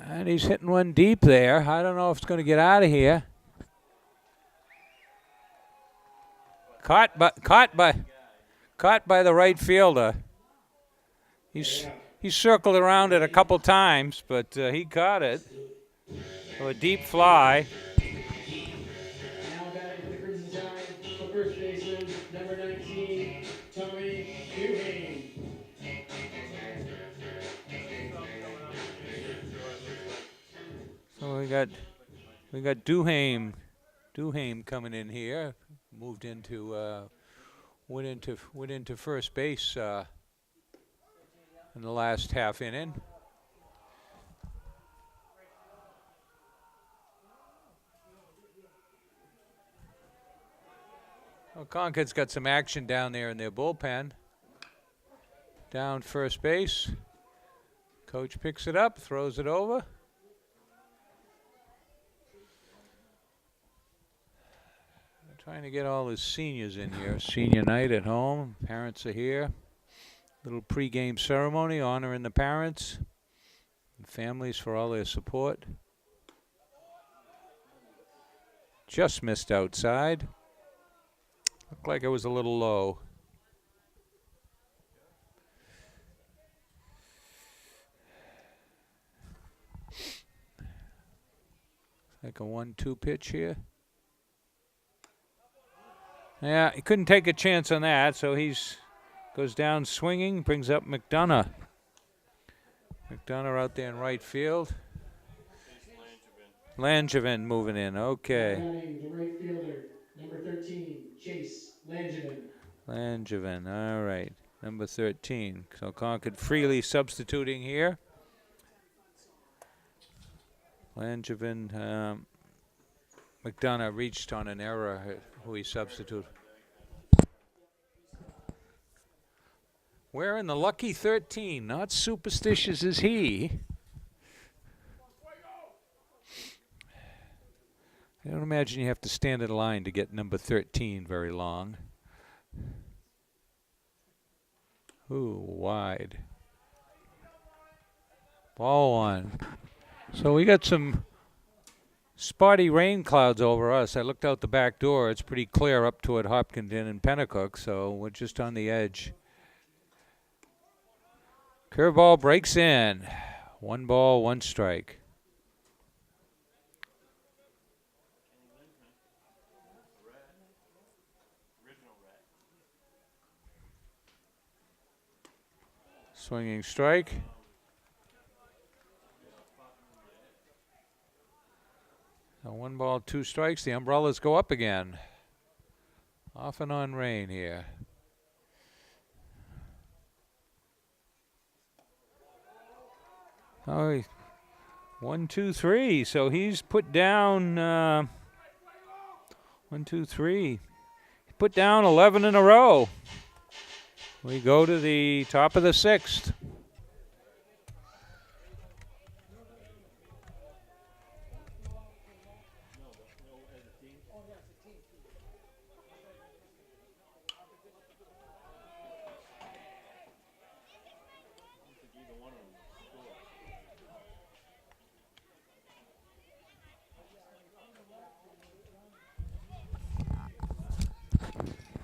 And he's hitting one deep there. I don't know if it's going to get out of here. Caught by the right fielder. He circled around it a couple times, but he caught it. So a deep fly. Now batting for the Crimson Tide, the first baseman, number 19, Tommy Duhane. So we got Duhame coming in here. Moved into went into first base in the last half inning. Well, Concord's got some action down there in their bullpen. Down first base. Coach picks it up, throws it over. Trying to get all his seniors in here. Senior night at home. Parents are here. Little pre-game ceremony honoring the parents and families for all their support. Just missed outside. Looked like it was a little low. Like a 1-2 pitch here. Yeah, he couldn't take a chance on that, so he's goes down swinging, brings up McDonough. McDonough out there in right field. Langevin moving in, okay. Batting the right fielder, number 13, Chase Langevin. Langevin, all right. Number 13. So Concord freely substituting here. Langevin, McDonough reached on an error who he substituted. Wearing the lucky 13. Not superstitious as he. I don't imagine you have to stand in line to get number 13 very long. Ooh, wide. Ball one. So we got some spotty rain clouds over us. I looked out the back door. It's pretty clear up toward Hopkinton and Pennacook, so we're just on the edge. Curveball breaks in. 1 ball, 1 strike. Swinging strike. So 1 ball, 2 strikes. The umbrellas go up again. Off and on rain here. Oh, 1, 2, 3. So he's put down 1, 2, 3. He put down 11 in a row. We go to the top of the 6th.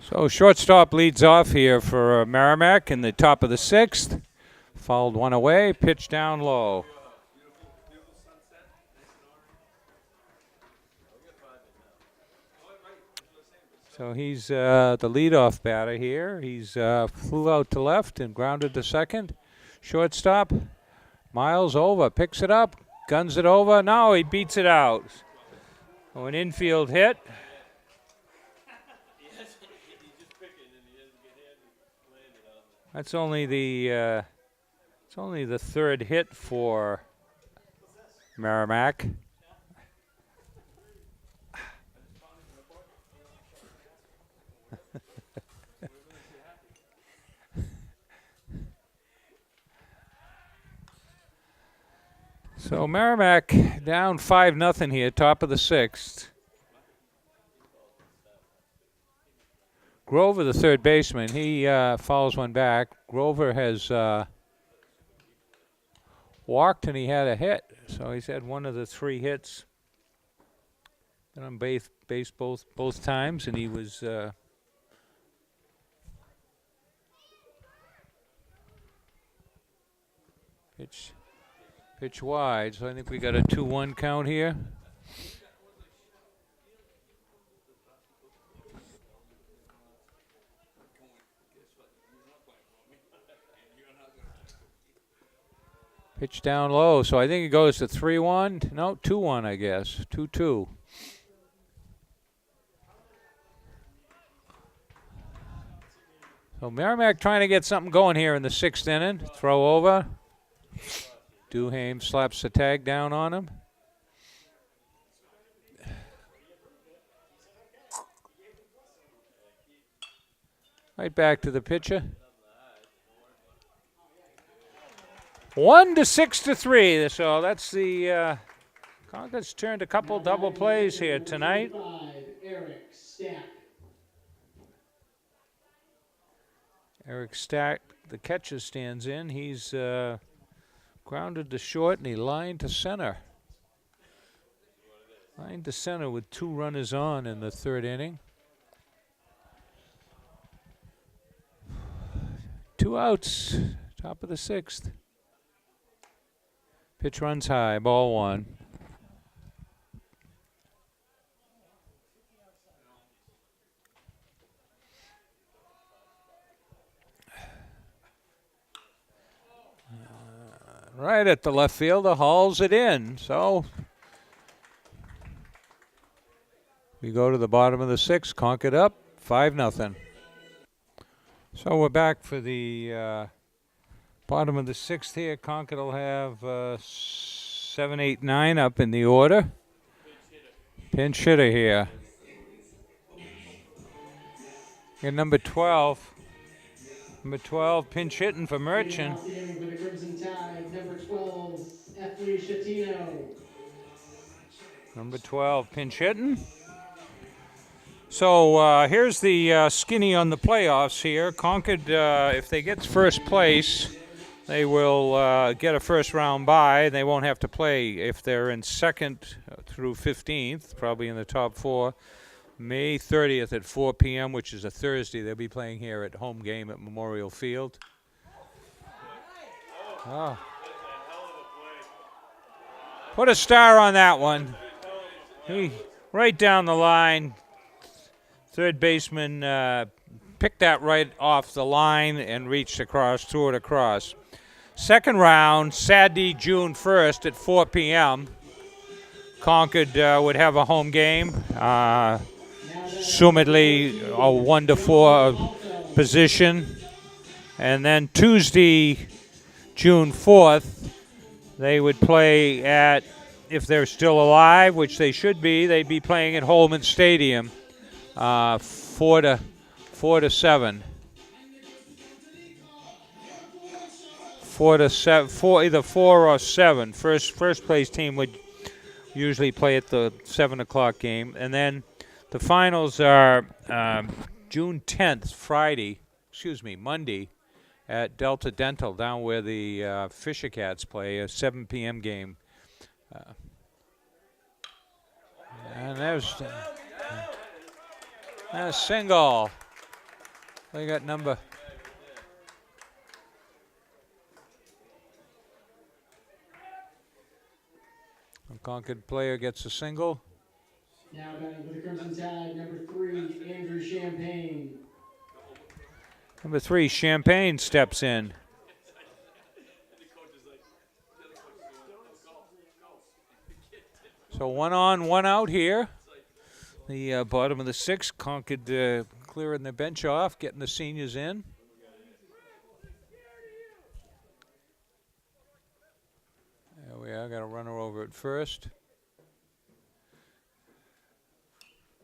So shortstop leads off here for Merrimack in the top of the 6th. Fouled one away, pitch down low. So he's the leadoff batter here. He's flew out to left and grounded to second. Shortstop, Miles over, picks it up, guns it over. No, he beats it out. Oh, an infield hit. That's only the it's only the 3rd hit for Merrimack. So Merrimack down 5-0 here, top of the 6th. Grover, the third baseman, he fouls one back. Grover has walked and he had a hit. So he's had one of the 3 hits. Been on base both times, and he was pitch wide. So I think we got a 2-1 count here. Pitch down low, so I think it goes to 3-1. No, 2-1, I guess. 2-2. So Merrimack trying to get something going here in the 6th inning. Throw over. Duhame slaps the tag down on him. Right back to the pitcher. 1 to 6 to 3. So that's the Concord's turned a couple double plays here tonight. Eric Stack, the catcher, stands in. He's grounded to short and he lined to center. Lined to center with 2 runners on in the 3rd inning. 2 outs, top of the 6th. Pitch runs high, ball 1. Right at the left fielder, hauls it in. So we go to the bottom of the 6th, Concord up 5-0. So we're back for the bottom of the 6th here. Concord will have 7, 8, 9 up in the order. Pinch hitter here. And number 12. Number 12, pinch hitting for Merchant. For the Crimson Tide, number 12, Efley Shatino. Number 12, pinch hitting. So here's the skinny on the playoffs here. Concord, if they get first place, they will get a first round bye. They won't have to play if they're in 2nd through 15th, probably in the top 4. May 30th at 4 p.m., which is a Thursday. They'll be playing here at home game at Memorial Field. Oh. Put a star on that one. Right down the line. Third baseman picked that right off the line and reached across, threw it across. Second round, Saturday, June 1st at 4 p.m. Concord would have a home game. Assumedly a 1-4 position. And then Tuesday, June 4th, they would play at, if they're still alive, which they should be, they'd be playing at Holman Stadium, 4 to 7. 4 to 7, either 4 or 7. First place team would usually play at the 7 o'clock game, and then the finals are June 10th, Monday, at Delta Dental, down where the Fisher Cats play, a 7 p.m. game. And there's a single. They got number. A Concord player gets a single. Now batting for the Crimson Tide, number 3, Andrew Champagne. Number 3, Champagne steps in. So 1 on, 1 out here. The bottom of the 6th, Concord clearing the bench off, getting the seniors in. There we are, got a runner over at first.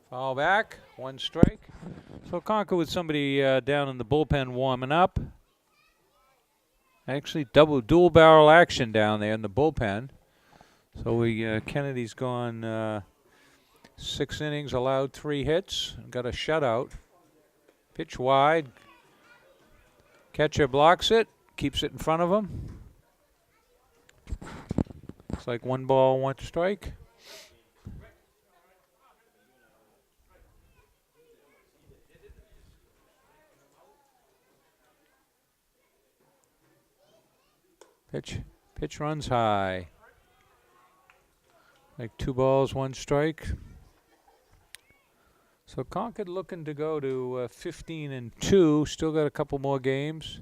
Foul back, 1 strike. So Concord with somebody down in the bullpen warming up. Actually, dual barrel action down there in the bullpen. So Kennedy's gone 6 innings, allowed 3 hits, got a shutout. Pitch wide. Catcher blocks it, keeps it in front of him. It's like 1 ball, 1 strike. Pitch runs high. Like 2 balls, 1 strike. So Concord looking to go to 15-2. Still got a couple more games.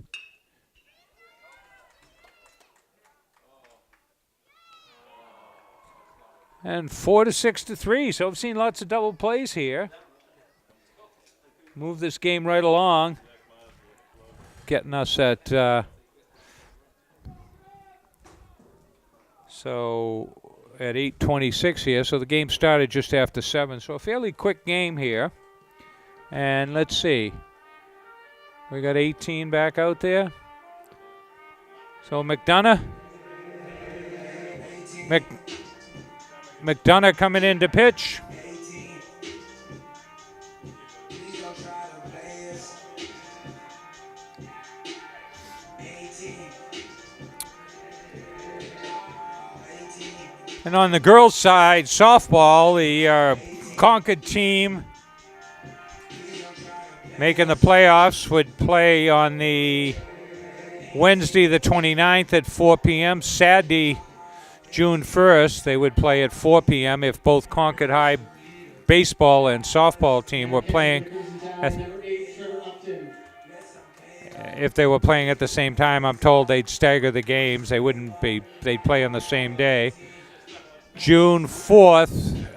And 4 to 6 to 3. So I've seen lots of double plays here. Move this game right along. Getting us at at 8:26 here, so the game started just after 7, so a fairly quick game here. And let's see, we got 18 back out there. So McDonough coming in to pitch. And on the girls' side, softball, the Concord team making the playoffs would play on the Wednesday the 29th at 4 p.m. Saturday, June 1st, they would play at 4 p.m. if both Concord High baseball and softball team were playing. If they were playing at the same time, I'm told they'd stagger the games. They wouldn't be. They'd play on the same day. June 4th,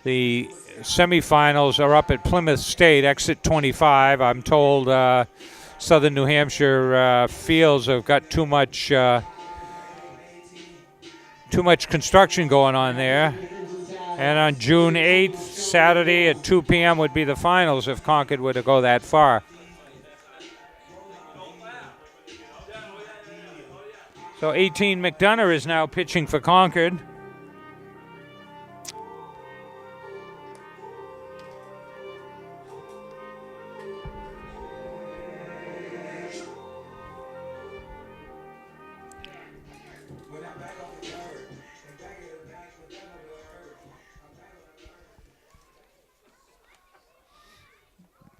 the semifinals are up at Plymouth State, exit 25. I'm told Southern New Hampshire fields have got too much construction going on there. And on June 8th, Saturday at 2 p.m. would be the finals if Concord were to go that far. So 18 McDonough is now pitching for Concord.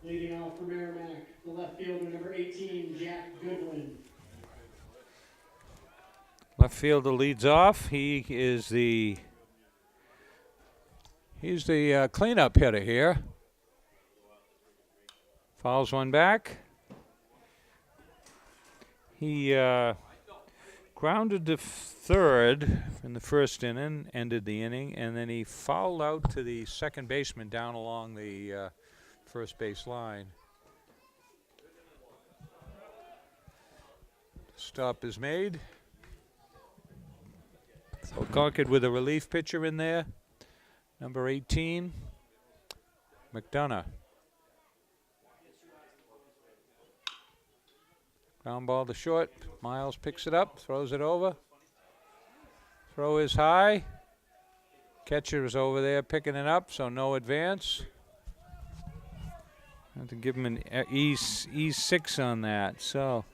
Leading off for Merrimack, the left fielder, number 18, Jack Goodwin. Left fielder leads off. He's the cleanup hitter here. Fouls one back. He grounded to third in the first inning, ended the inning, and then he fouled out to the second baseman down along the first base line. Stop is made. So Concord with a relief pitcher in there. Number 18, McDonough. Ground ball to short. Miles picks it up, throws it over. Throw is high. Catcher is over there picking it up, so no advance. I have to give him an E6 on that. So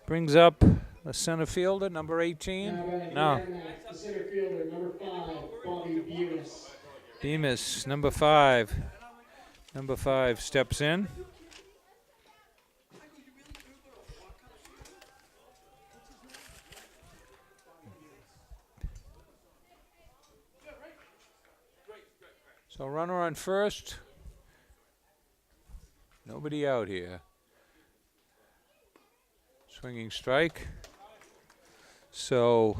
brings up the center fielder, number 18. No. The center fielder, number 5, Bobby Bemis. Bemis, number 5. Number 5 steps in. So runner on first. Nobody out here. Swinging strike. So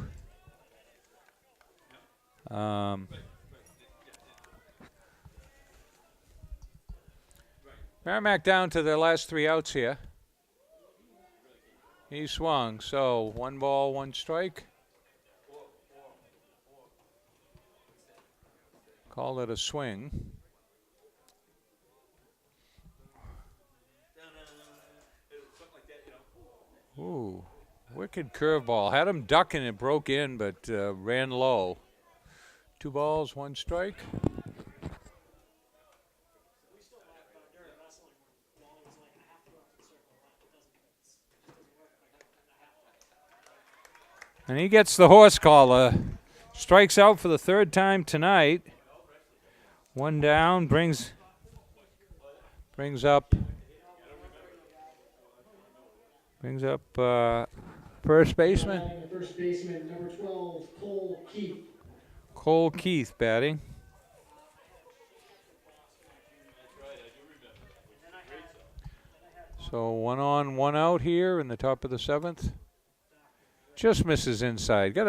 Merrimack down to their last 3 outs here. He swung, so 1 ball, 1 strike. Call it a swing. Ooh, wicked curveball. Had him ducking, it broke in, but ran low. 2 balls, 1 strike. And he gets the horse collar. Strikes out for the 3rd time tonight. 1 down, brings up first baseman. First baseman, number 12, Cole Keith. Cole Keith batting. So 1 on, 1 out here in the top of the 7th. Just misses inside. Got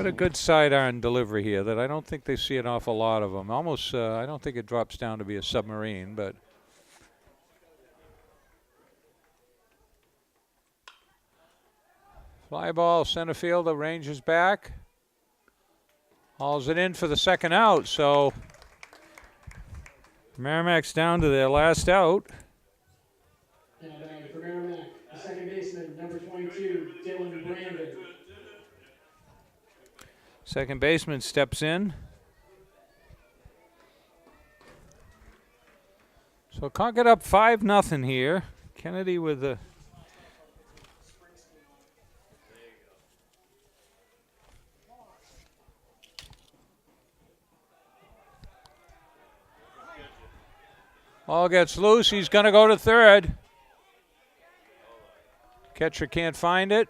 a good sidearm delivery here that I don't think they see an awful lot of them. Almost, I don't think it drops down to be a submarine, but fly ball, center fielder ranges back. Hauls it in for the 2nd out, so Merrimack's down to their last out. Now batting for Merrimack, the second baseman, number 22, Dylan Brandon. Second baseman steps in. So Concord up 5-0 here. Kennedy with the ball gets loose. He's going to go to third. Catcher can't find it.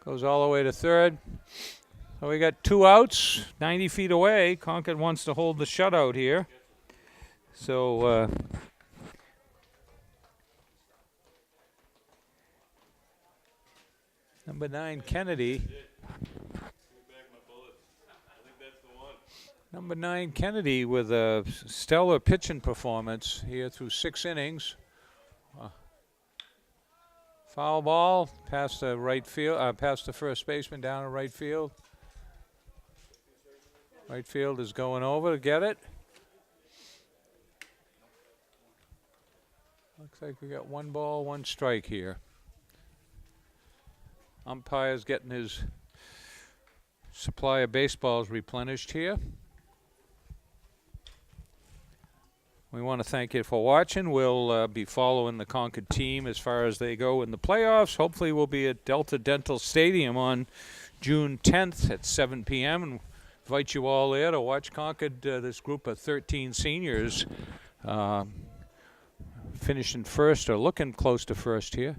Goes all the way to third. So we got 2 outs, 90 feet away. Concord wants to hold the shutout here. So number 9, Kennedy. Number 9, Kennedy with a stellar pitching performance here through 6 innings. Foul ball past the right field, past the first baseman down to right field. Right field is going over to get it. Looks like we got 1 ball, 1 strike here. Umpire's getting his supply of baseballs replenished here. We want to thank you for watching. We'll be following the Concord team as far as they go in the playoffs. Hopefully we'll be at Delta Dental Stadium on June 10th at 7 p.m. and invite you all there to watch Concord, this group of 13 seniors finishing first or looking close to first here.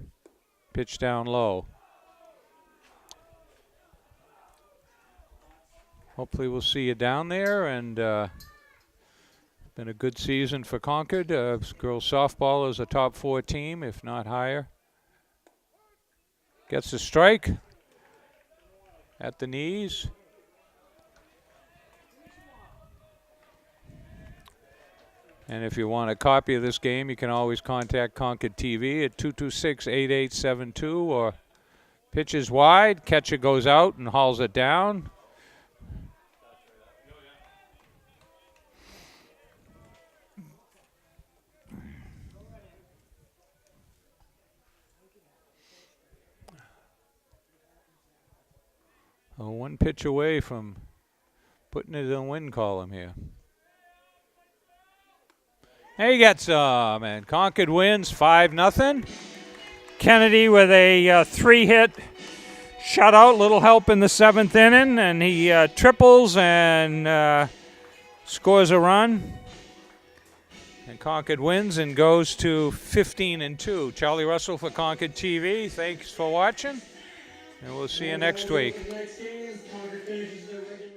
Pitch down low. Hopefully we'll see you down there, and been a good season for Concord. Girls softball is a top 4 team, if not higher. Gets a strike at the knees. And if you want a copy of this game, you can always contact ConcordTV at 226-8872, or pitches wide, catcher goes out and hauls it down. One pitch away from putting it in the win column here. He gets some, and Concord wins 5-0. Kennedy with a 3-hit shutout, little help in the 7th inning, and he triples and scores a run. And Concord wins and goes to 15-2. Charlie Russell for Concord TV. Thanks for watching, and we'll see you next week. The next game, Concord finishes their regular